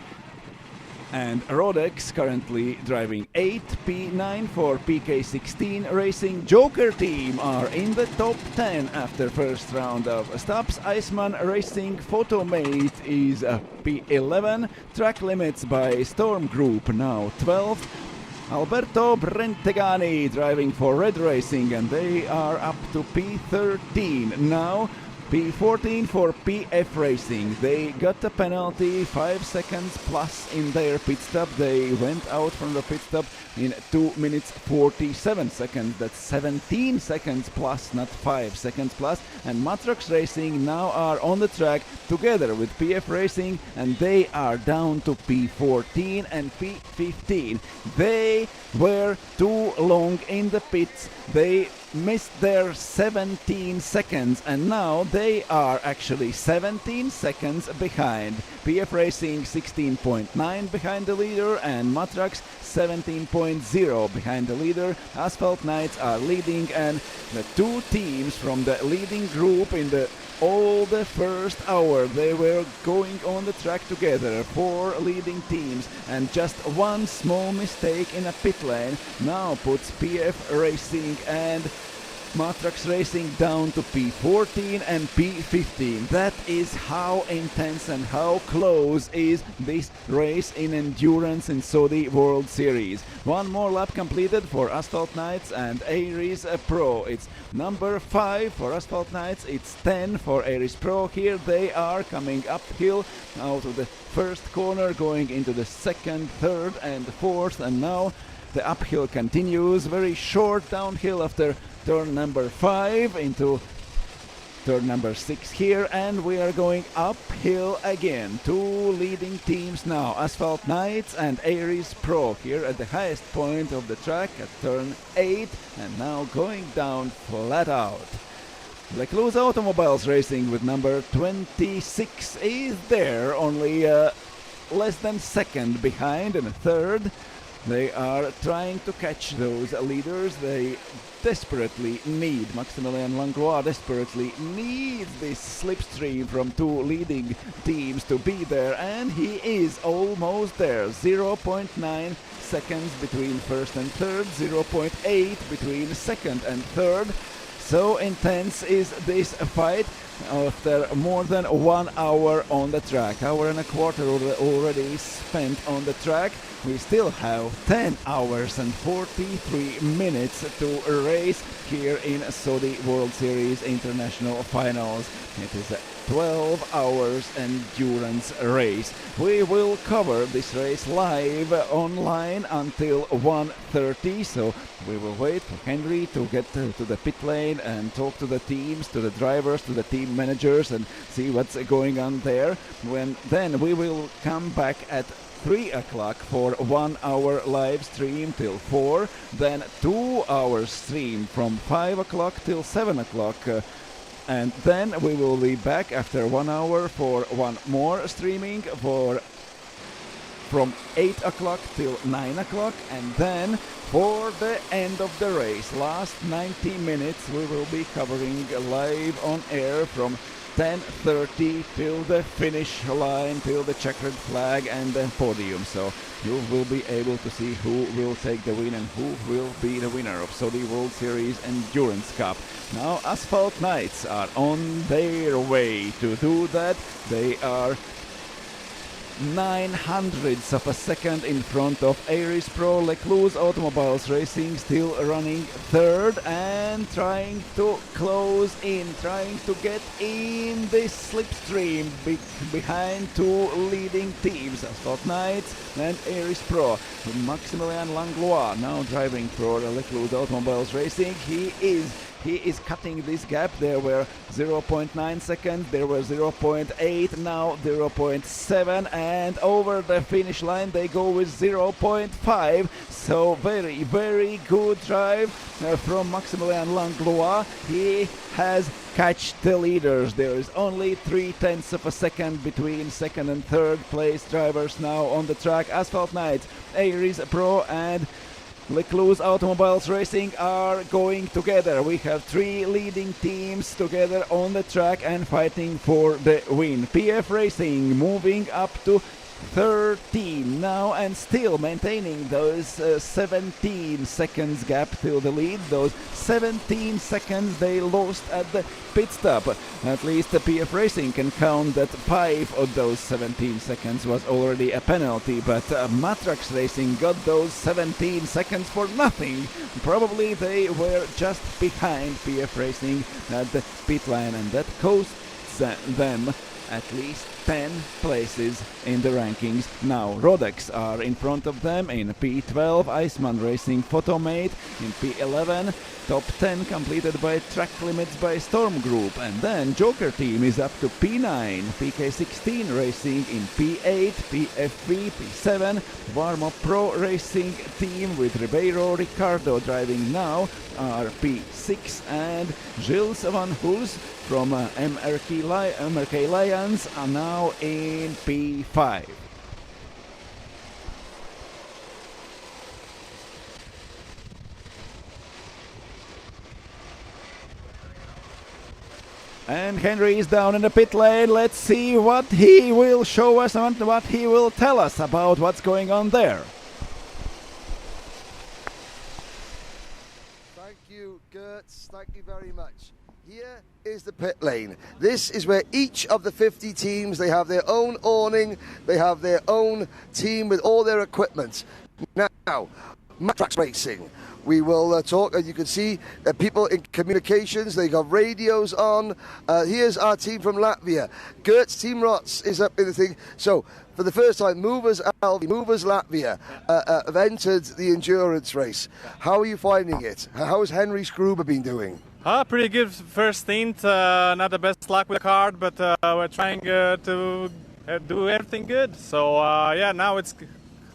And Rodex currently driving 8. P9 for PK16 Racing. Joker team are in the top 10 after first round of stops. Iceman Racing Photomate is P11. Track Limits by Storm Group now 12. Alberto Brentegani driving for Red Racing, and they are up to P13 now. P14 for PF Racing. They got a penalty, 5 seconds plus in their pit stop. They went out from the pit stop in 2 minutes 47 seconds. That's 17 seconds plus, not 5 seconds plus. And Matrox Racing now are on the track together with PF Racing, and they are down to P14 and P15. They were too long in the pits. They missed their 17 seconds, and now they are actually 17 seconds behind. PF Racing 16.9 behind the leader, and Matrax 17.0 behind the leader. Asphalt Knights are leading, and the two teams from the leading group in the first hour, they were going on the track together, 4 leading teams, and just one small mistake in a pit lane now puts PF Racing and Matrax Racing down to P14 and P15. That is how intense and how close is this race in endurance in Saudi World Series. One more lap completed for Asphalt Knights and Aries Pro. It's number 5 for Asphalt Knights, it's 10 for Aries Pro. Here they are coming uphill out of the first corner, going into the second, third and fourth, and now the uphill continues. Very short downhill after turn number 5 into turn number 6 here, and we are going uphill again. 2 leading teams now, Asphalt Knights and Aries Pro, here at the highest point of the track at turn 8, and now going down flat out. Lecluse Automobiles Racing with number 26 is there, only less than second behind, and third. They are trying to catch those leaders. They desperately need, Maximilien Langlois desperately needs this slipstream from 2 leading teams to be there, and he is almost there. 0.9 seconds between first and third, 0.8 between second and third. So intense is this fight. After more than 1 hour on the track, hour and a quarter already spent on the track, we still have 10 hours and 43 minutes to race here in Saudi World Series International Finals. It is a 12 hours endurance race. We will cover this race live online until 1:30, so we will wait for Henry to get to the pit lane and talk to the teams, to the drivers, to the team managers, and see what's going on there. Then we will come back at 3 o'clock for 1 hour live stream till 4, then 2 hours stream from 5 o'clock till 7 o'clock. And then we will be back after 1 hour for one more streaming from 8 o'clock till 9 o'clock, and then for the end of the race, last 90 minutes, we will be covering live on air from 10:30 till the finish line, till the checkered flag and the podium. So you will be able to see who will take the win and who will be the winner of Saudi World Series Endurance Cup. Now Asphalt Knights are on their way to do that. They are 900ths of a second in front of Aries Pro Lecluse Automobiles Racing, still running third and trying to close in, trying to get in this slipstream behind two leading teams, Asphalt Knights and Aries Pro. Maximilian Langlois now driving for Lecluse Automobiles Racing. He is cutting this gap. There were 0.9 seconds, there were 0.8, now 0.7, and over the finish line they go with 0.5. So very, very good drive from Maximilian Langlois. He has catched the leaders. There is only 0.3 of a second between second and third place drivers now on the track. Asphalt Knights, Aries Pro and Lecluse Automobiles Racing are going together. We have three leading teams together on the track and fighting for the win. PF Racing moving up to 13 now and still maintaining those 17 seconds gap till the lead. Those 17 seconds they lost at the pit stop. At least the PF Racing can count that 5 of those 17 seconds was already a penalty, but Matrax Racing got those 17 seconds for nothing. Probably they were just behind PF Racing at the pit line, and that costs them at least 10 places in the rankings. Now Rodex are in front of them in P12, Iceman Racing Photomate in P11, top 10 completed by Track Limits by Storm Group, and then Joker Team is up to P9, PK16 Racing in P8, PFV P7, Warmo Pro Racing Team with Ribeiro Ricardo driving now are P6, and Gilles Van Hulst from MRK Lions are now in P5. And Henry is down in the pit lane. Let's see what he will show us and what he will tell us about what's going on there. Thank you, Gertz. Thank you very much. Here is the pit lane. This is where each of the 50 teams, they have their own awning, they have their own team with all their equipment. Now, Matrax Racing. We will talk, and you can see people in communications, they got radios on. Here's our team from Latvia. Gert's Team Rots is up in the thing. So, for the first time, Movers Latvia have entered the endurance race. How are you finding it? How has Henry Skruber been doing? Pretty good first stint. Not the best luck with the car, but we're trying to do everything good. So now it's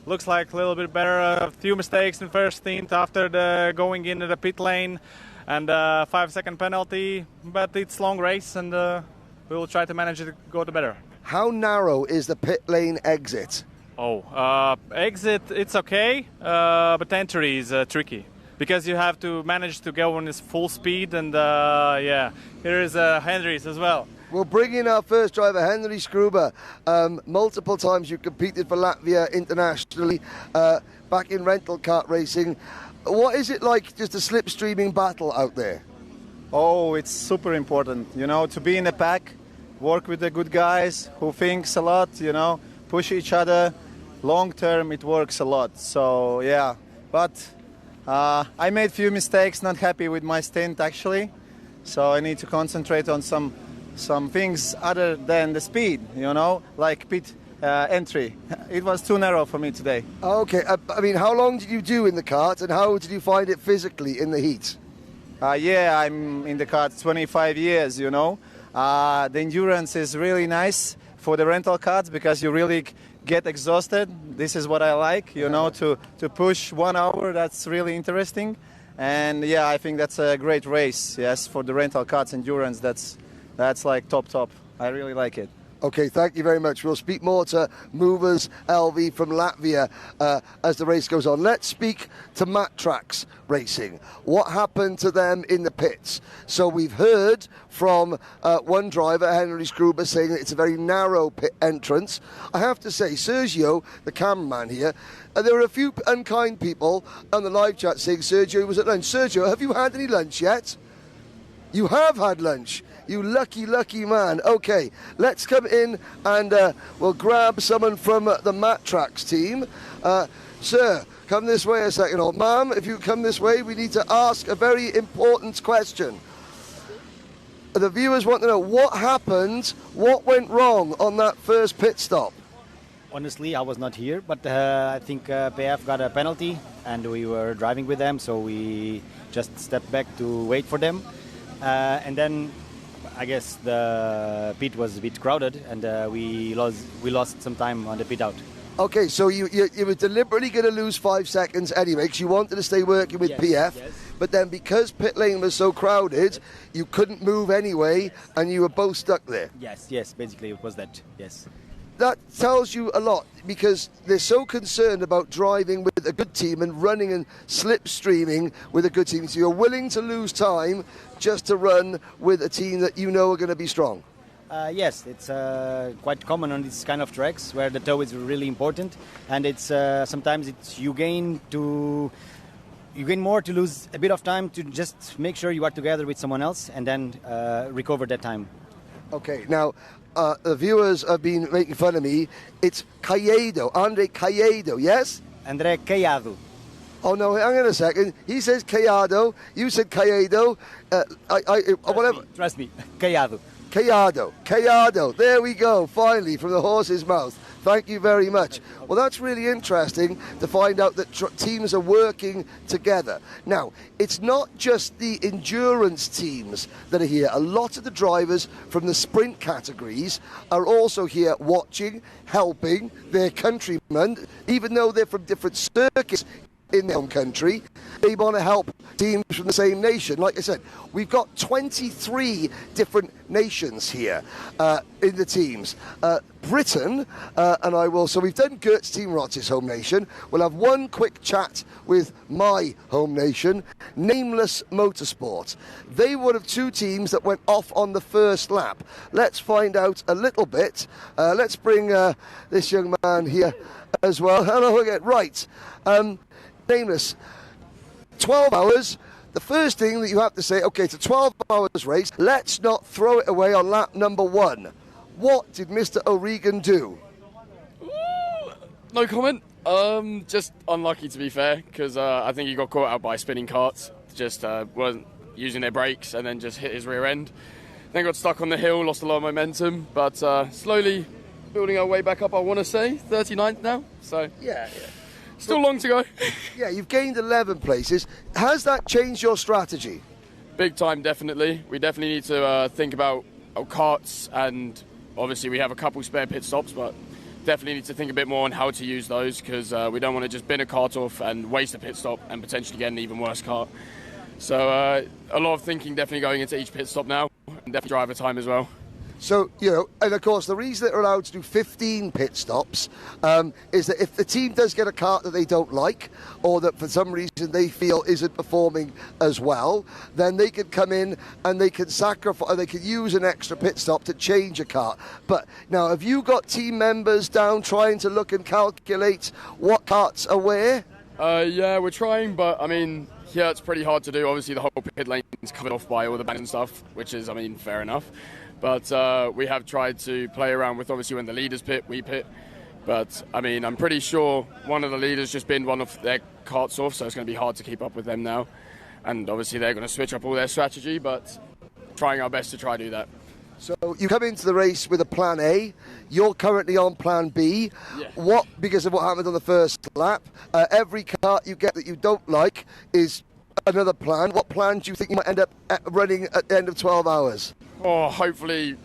looks like a little bit better. A few mistakes in first stint after the going into the pit lane, and 5-second penalty. But it's long race, and we will try to manage it to go to better. How narrow is the pit lane exit? Exit it's okay, but entry is tricky. Because you have to manage to go on this full speed, and here is Henry's as well. We'll bring in our first driver, Henry Skruber. Multiple times you competed for Latvia internationally, back in rental kart racing. What is it like, just a slipstreaming battle out there? Oh, it's super important, you know, to be in a pack, work with the good guys who thinks a lot, you know, push each other. Long term, it works a lot. So, yeah. But I made few mistakes, not happy with my stint, actually. So I need to concentrate on some things other than the speed, you know, like pit entry. It was too narrow for me today. Okay, I mean, how long did you do in the kart, and how did you find it physically in the heat? Yeah, I'm in the kart 25 years, you know. The endurance is really nice for the rental karts because you really get exhausted. This is what I like, you know, to push 1 hour. That's really interesting. And yeah, I think that's a great race, yes, for the rental karts endurance. That's like top. I really like it. Okay, thank you very much. We'll speak more to Movers LV from Latvia as the race goes on. Let's speak to Matt Tracks Racing. What happened to them in the pits? So we've heard from one driver, Henry Skruber, saying that it's a very narrow pit entrance. I have to say, Sergio, the cameraman here, there were a few unkind people on the live chat saying Sergio was at lunch. Sergio, have you had any lunch yet? You have had lunch. You lucky man. Okay, let's come in and we'll grab someone from the Matt Tracks team. Sir, come this way a second. Or ma'am, if you come this way, we need to ask a very important question. The viewers want to know what happened, what went wrong on that first pit stop. Honestly, I was not here, but I think PF got a penalty and we were driving with them, so we just stepped back to wait for them. And then I guess the pit was a bit crowded and we lost some time on the pit out. Okay, so you were deliberately going to lose 5 seconds anyway because you wanted to stay working with PF, yes. But then because pit lane was so crowded, you couldn't move anyway and you were both stuck there. Yes, basically it was that, yes. That tells you a lot because they're so concerned about driving with a good team and running and slipstreaming with a good team. So you're willing to lose time just to run with a team that you know are going to be strong. Yes, it's quite common on these kind of tracks where the toe is really important, and it's sometimes you gain more to lose a bit of time to just make sure you are together with someone else and then recover that time. Okay, now the viewers have been making fun of me. It's Caiado, Andre Caiado, yes? André Caiado. Oh no, hang on a second. He says Caiado, you said Caiado. Whatever. Trust me, Caiado. Caiado. There we go, finally, from the horse's mouth. Thank you very much. Well, that's really interesting to find out that teams are working together. Now, it's not just the endurance teams that are here. A lot of the drivers from the sprint categories are also here watching, helping their countrymen, even though they're from different circuits in their own country. They want to help teams from the same nation. Like I said, we've got 23 different nations here in the teams. Britain, and I will, so we've done Gert's team, Rotz's home nation. We'll have one quick chat with my home nation, Nameless Motorsport. They were one of 2 teams that went off on the first lap. Let's find out a little bit. Let's bring this young man here as well. Hello again. Right. Nameless, 12 hours. The first thing that you have to say, okay, it's a 12 hours race. Let's not throw it away on lap number 1. What did Mr. O'Regan do? No comment. Just unlucky, to be fair, because I think he got caught out by spinning carts. Just wasn't using their brakes and then just hit his rear end. Then got stuck on the hill, lost a lot of momentum, but slowly building our way back up, I want to say. 39th now, so yeah. Still long to go. Yeah, you've gained 11 places. Has that changed your strategy? Big time, definitely. We definitely need to think about our carts, and obviously we have a couple spare pit stops, but definitely need to think a bit more on how to use those, because we don't want to just bin a cart off and waste a pit stop and potentially get an even worse cart. So a lot of thinking definitely going into each pit stop now, and definitely driver time as well. So, you know, and of course the reason that they're allowed to do 15 pit stops is that if the team does get a kart that they don't like, or that for some reason they feel isn't performing as well, then they can come in and they can sacrifice, or they can use an extra pit stop to change a kart. But now, have you got team members down trying to look and calculate what karts are where? Yeah, we're trying, but I mean, here it's pretty hard to do. Obviously, the whole pit lane is covered off by all the band and stuff, which is, I mean, fair enough. But we have tried to play around with, obviously, when the leaders pit, we pit. But, I mean, I'm pretty sure one of the leaders just binned one of their carts off, so it's going to be hard to keep up with them now. And obviously, they're going to switch up all their strategy, but trying our best to try to do that. So you come into the race with a plan A. You're currently on plan B. Yeah. What, because of what happened on the first lap, every kart you get that you don't like is another plan. What plan do you think you might end up running at the end of 12 hours? Oh, hopefully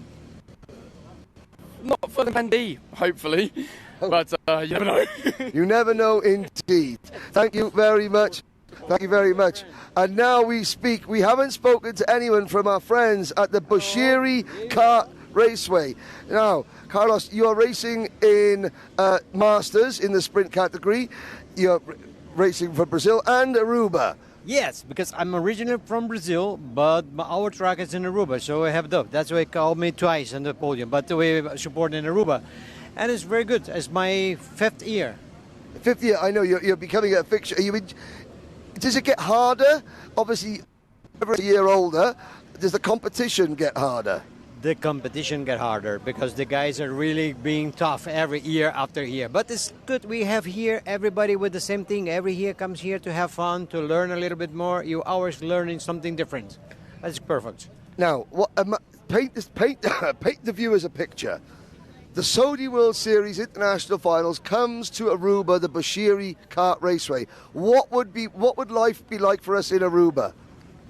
not for the plan D, hopefully. But you never know. You never know indeed. Thank you very much. Thank you very much. And now we speak. We haven't spoken to anyone from our friends at the Bushiri Kart Raceway. Now, Carlos, you are racing in Masters in the sprint category. You're racing for Brazil and Aruba. Yes, because I'm originally from Brazil, but our track is in Aruba, so I have done. That's why they called me twice on the podium, but we support in Aruba. And it's very good. It's my 5th year. 5th year, I know, you're becoming a fixture. Does it get harder? Obviously, every year older, does the competition get harder? The competition get harder because the guys are really being tough every year after year. But it's good we have here everybody with the same thing. Every year comes here to have fun, to learn a little bit more. You always learning something different. That's perfect. Now, paint the viewers a picture. The Saudi World Series International Finals comes to Aruba, the Bushiri Kart Raceway. What would life be like for us in Aruba?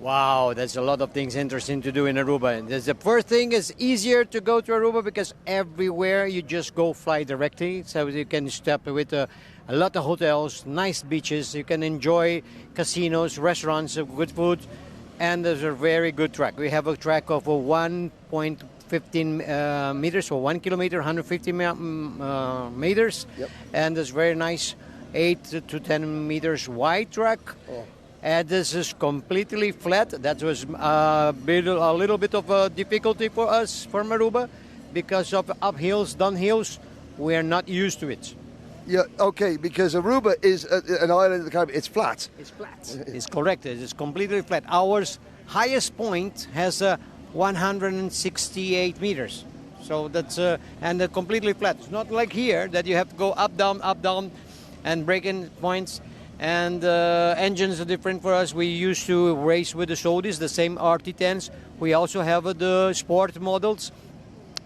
Wow, there's a lot of things interesting to do in Aruba. The first thing is easier to go to Aruba because everywhere you just go fly directly. So you can stop with a lot of hotels, nice beaches. You can enjoy casinos, restaurants, good food. And there's a very good track. We have a track of 1.15 meters, so 1 kilometer, 150 meters. Yep. And it's very nice 8 to 10 meters wide track. Oh. And this is completely flat. That was a little bit of a difficulty for us from Aruba because of uphills, downhills. We are not used to it. Yeah, okay, because Aruba is an island in the Caribbean. It's flat. It's flat. It's correct. It's completely flat. Our highest point has 168 meters. So that's and completely flat. It's not like here that you have to go up, down, and breaking points. And engines are different for us. We used to race with the Saudis, the same RT10s. We also have the sport models,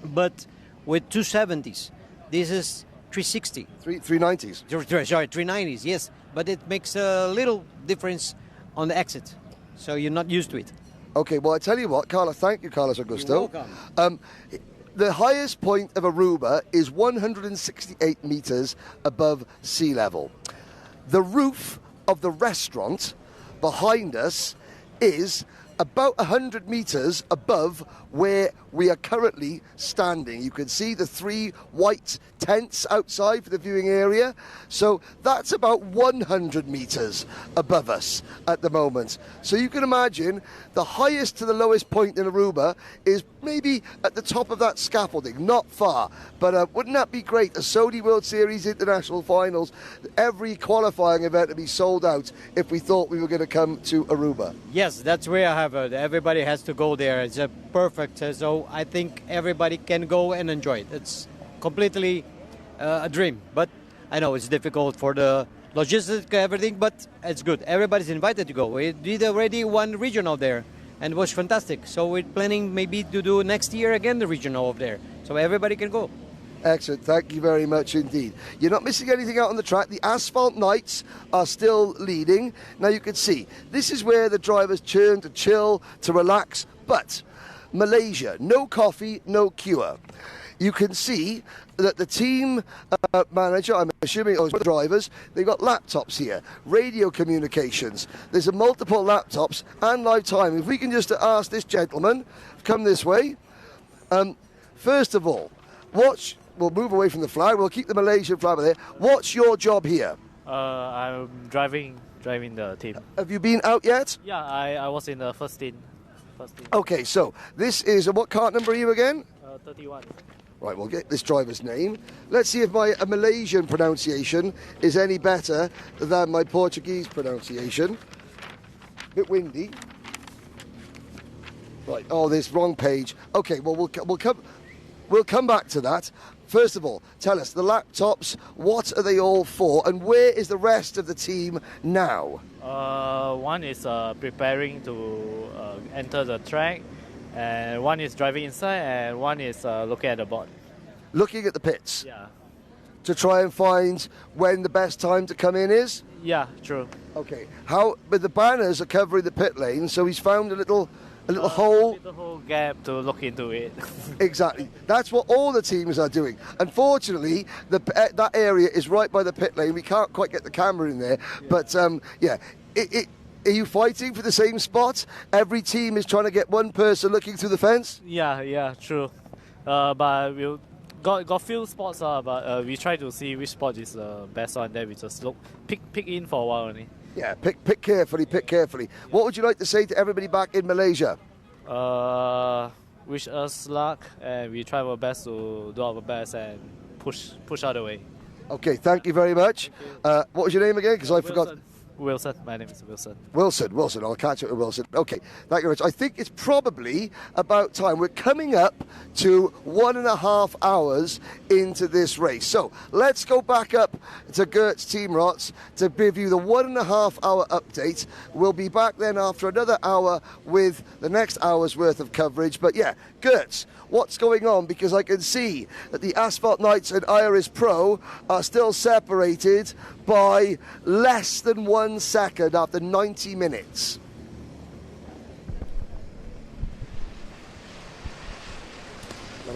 but with 270s. This is 360. 390s. Sorry, 390s, yes. But it makes a little difference on the exit. So you're not used to it. Okay, well, I tell you what, Carlos, thank you, Carlos Augusto. You're welcome. The highest point of Aruba is 168 meters above sea level. The roof of the restaurant behind us is about 100 meters above where we are currently standing. You can see the 3 white tents outside for the viewing area. So that's about 100 meters above us at the moment. So you can imagine the highest to the lowest point in Aruba is maybe at the top of that scaffolding, not far. But wouldn't that be great? A Saudi World Series International Finals, every qualifying event to be sold out if we thought we were going to come to Aruba. Yes, that's where I have it. Everybody has to go there. It's a perfect. So I think everybody can go and enjoy it. It's completely a dream. But I know it's difficult for the logistics, everything, but it's good. Everybody's invited to go. We did already one regional there, and it was fantastic. So we're planning maybe to do next year again the regional over there. So everybody can go. Excellent. Thank you very much indeed. You're not missing anything out on the track. The Asphalt Knights are still leading. Now you can see, this is where the drivers turn to chill, to relax. But Malaysia, no coffee, no cure. You can see that the team manager, I'm assuming the drivers, they've got laptops here, radio communications. There's multiple laptops and live time. If we can just ask this gentleman, come this way. First of all, we'll move away from the flag. We'll keep the Malaysian flag there. What's your job here? I'm driving the team. Have you been out yet? Yeah, I was in the first team. Okay, so this is, what cart number are you again? 31. Right, we'll get this driver's name. Let's see if my Malaysian pronunciation is any better than my Portuguese pronunciation. bit windy. Right. Oh, this wrong page. Okay. Well, we'll come back to that. First of all, tell us the laptops. What are they all for, and where is the rest of the team now? One is preparing to enter the track, and one is driving inside, and one is looking at the board. Looking at the pits. Yeah. To try and find when the best time to come in is. Yeah, true. Okay. But the banners are covering the pit lane, so he's found a little hole. A little hole gap to look into it. Exactly. That's what all the teams are doing. Unfortunately, that area is right by the pit lane. We can't quite get the camera in there. Yeah. But, yeah. Are you fighting for the same spot? Every team is trying to get one person looking through the fence? Yeah, true. But we got few spots, but we try to see which spot is the best one. Then we just pick in for a while only. Yeah, pick carefully. What would you like to say to everybody back in Malaysia? Wish us luck, and we try our best to do our best and push out the way. Okay, thank you very much. What was your name again? Because I forgot. Wilson. My name is Wilson. Wilson. I'll catch up with Wilson. Okay, thank you very much. I think it's probably about time. We're coming up to 1.5 hours into this race. So let's go back up to Gert's Team Rots to give you the 1.5 hour update. We'll be back then after another hour with the next hour's worth of coverage. But yeah, Gert, what's going on? Because I can see that the Asphalt Knights and Iris Pro are still separated by less than 1 second after 90 minutes.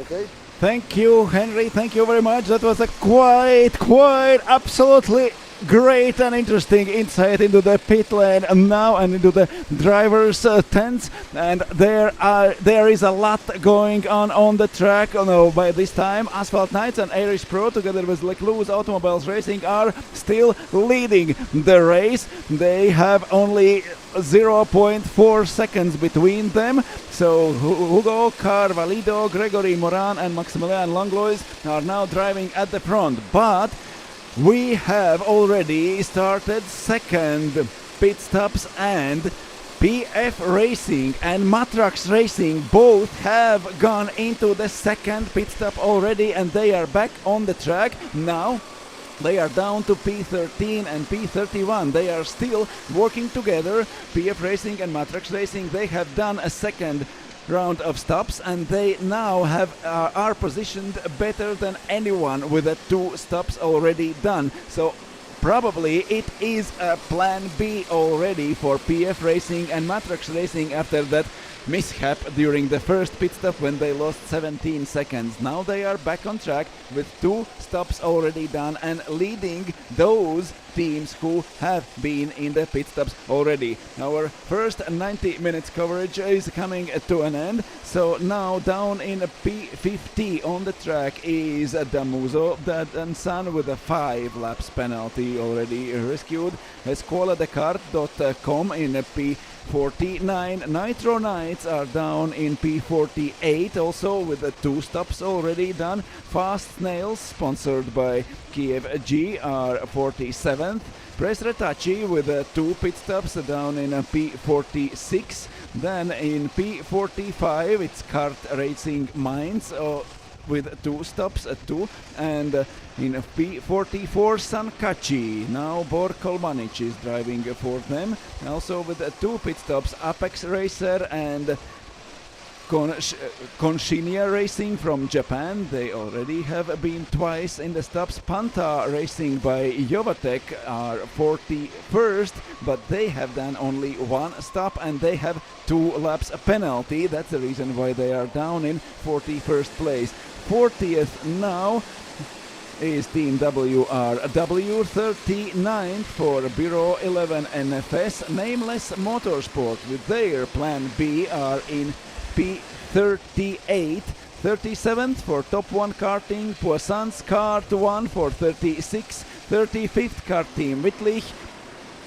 Okay. Thank you, Henry. Thank you very much. That was a quite absolutely great and interesting insight into the pit lane now and into the drivers' tents. And there is a lot going on the track. By this time, Asphalt Knights and Irish Pro, together with Leclerc's Automobiles Racing, are still leading the race. They have only 0.4 seconds between them. So Hugo Carvalho, Gregory Moran and Maximilian Langlois are now driving at the front. But we have already started second pit stops, and PF Racing and Matrax Racing both have gone into the second pit stop already, and they are back on the track now. They are down to P13 and P31. They are still working together. PF Racing and Matrax Racing, they have done a second round of stops, and they now are positioned better than anyone with the 2 stops already done. So probably it is a plan B already for PF Racing and Matrax Racing after that mishap during the first pit stop when they lost 17 seconds. Now they are back on track with 2 stops already done and leading those teams who have been in the pit stops already. Our first 90 minutes coverage is coming to an end. So now down in P50 on the track is Damuso and San with a 5 laps penalty already rescued. EscuelaDecart.com in P49. Nitro Knights are down in P48 also with 2 stops already done. Fast Snails, sponsored by Kiev G, are 47th. Press Retachi with 2 pit stops down in P46. Then in P45 it's Kart Racing Minds with 2 stops at 2, and in P44 Sankachi. Now Bor Kolmanic is driving for them, also with 2 pit stops. Apex Racer and Konshinia Racing from Japan, they already have been twice in the stops. Panta Racing by Jovatek are 41st, but they have done only 1 stop and they have 2 laps penalty. That's the reason why they are down in 41st place. 40th now is Team WRW, 39th for Bureau 11 NFS. Nameless Motorsport with their plan B are in P38, 37th for Top 1 Karting, Poisson's Kart 1 for 36, 35th Kart Team Wittlich,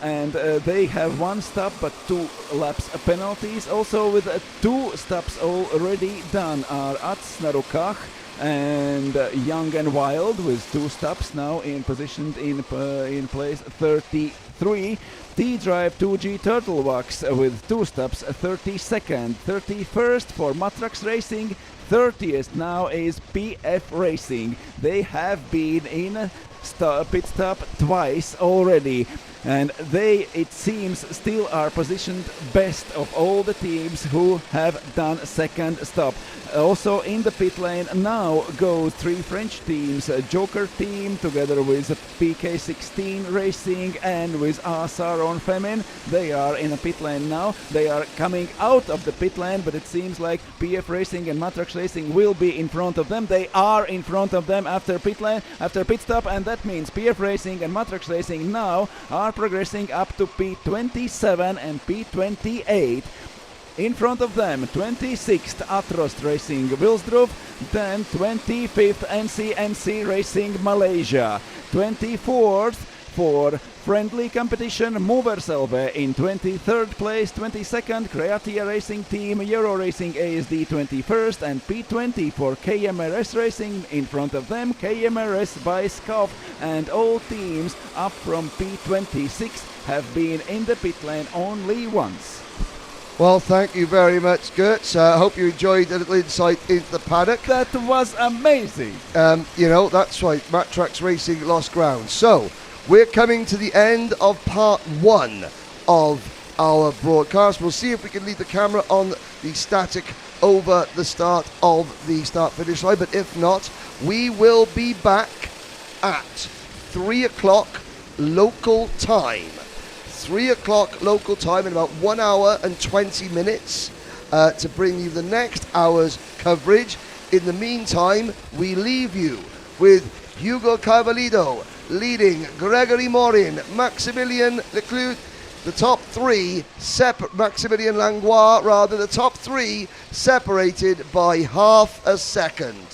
and they have 1 stop but 2 laps penalties. Also with 2 stops already done are Atsnarukach and Young and Wild with 2 stops now positioned in place 33. T-Drive 2G Turtlewax with 2 stops, 32nd, 31st for Matrax Racing, 30th now is PF Racing. They have been in pit stop twice already, and they, it seems, still are positioned best of all the teams who have done second stop. Also in the pit lane now go 3 French teams, Joker team together with PK16 Racing and with Saron Femin. They are in a pit lane now. They are coming out of the pit lane, but it seems like PF Racing and Matrax Racing will be in front of them. They are in front of them after pit lane, after pit stop, and that means PF Racing and Matrax Racing now are progressing up to P27 and P28. In front of them, 26th Atrost Racing Wilsdruff, then 25th NCNC Racing Malaysia, 24th for Friendly Competition Moverselve in 23rd place, 22nd Creatia Racing Team Euro Racing ASD 21st, and P20 for KMRS Racing. In front of them, KMRS by Skov, and all teams up from P26 have been in the pit lane only once. Well, thank you very much, Gert. I hope you enjoyed a little insight into the paddock. That was amazing. You know, that's right, Matrax Racing lost ground. So, we're coming to the end of part 1 of our broadcast. We'll see if we can leave the camera on the static over the start of the start-finish line, but if not, we will be back at 3 o'clock local time. 3 o'clock local time in about 1 hour and 20 minutes to bring you the next hour's coverage. In the meantime, we leave you with Hugo Carvalho leading Gregory Morin, Maximilian Leclerc, the top 3 Maximilian Langlois, the top 3 separated by half a second.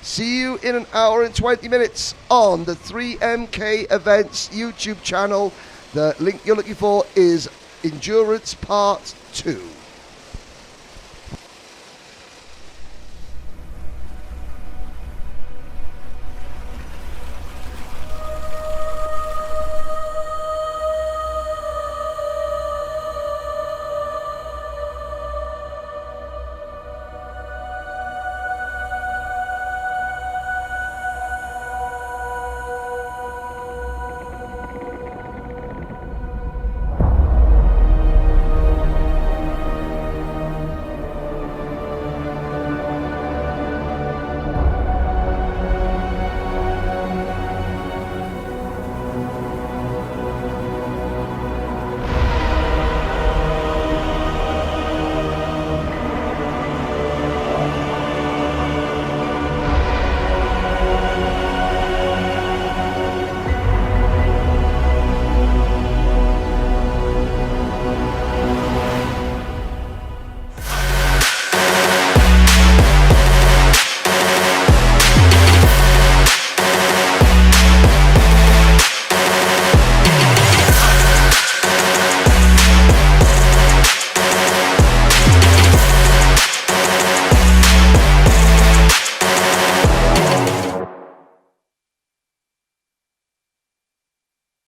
See you in 1 hour and 20 minutes on the 3MK Events YouTube channel. The link you're looking for is Endurance Part 2.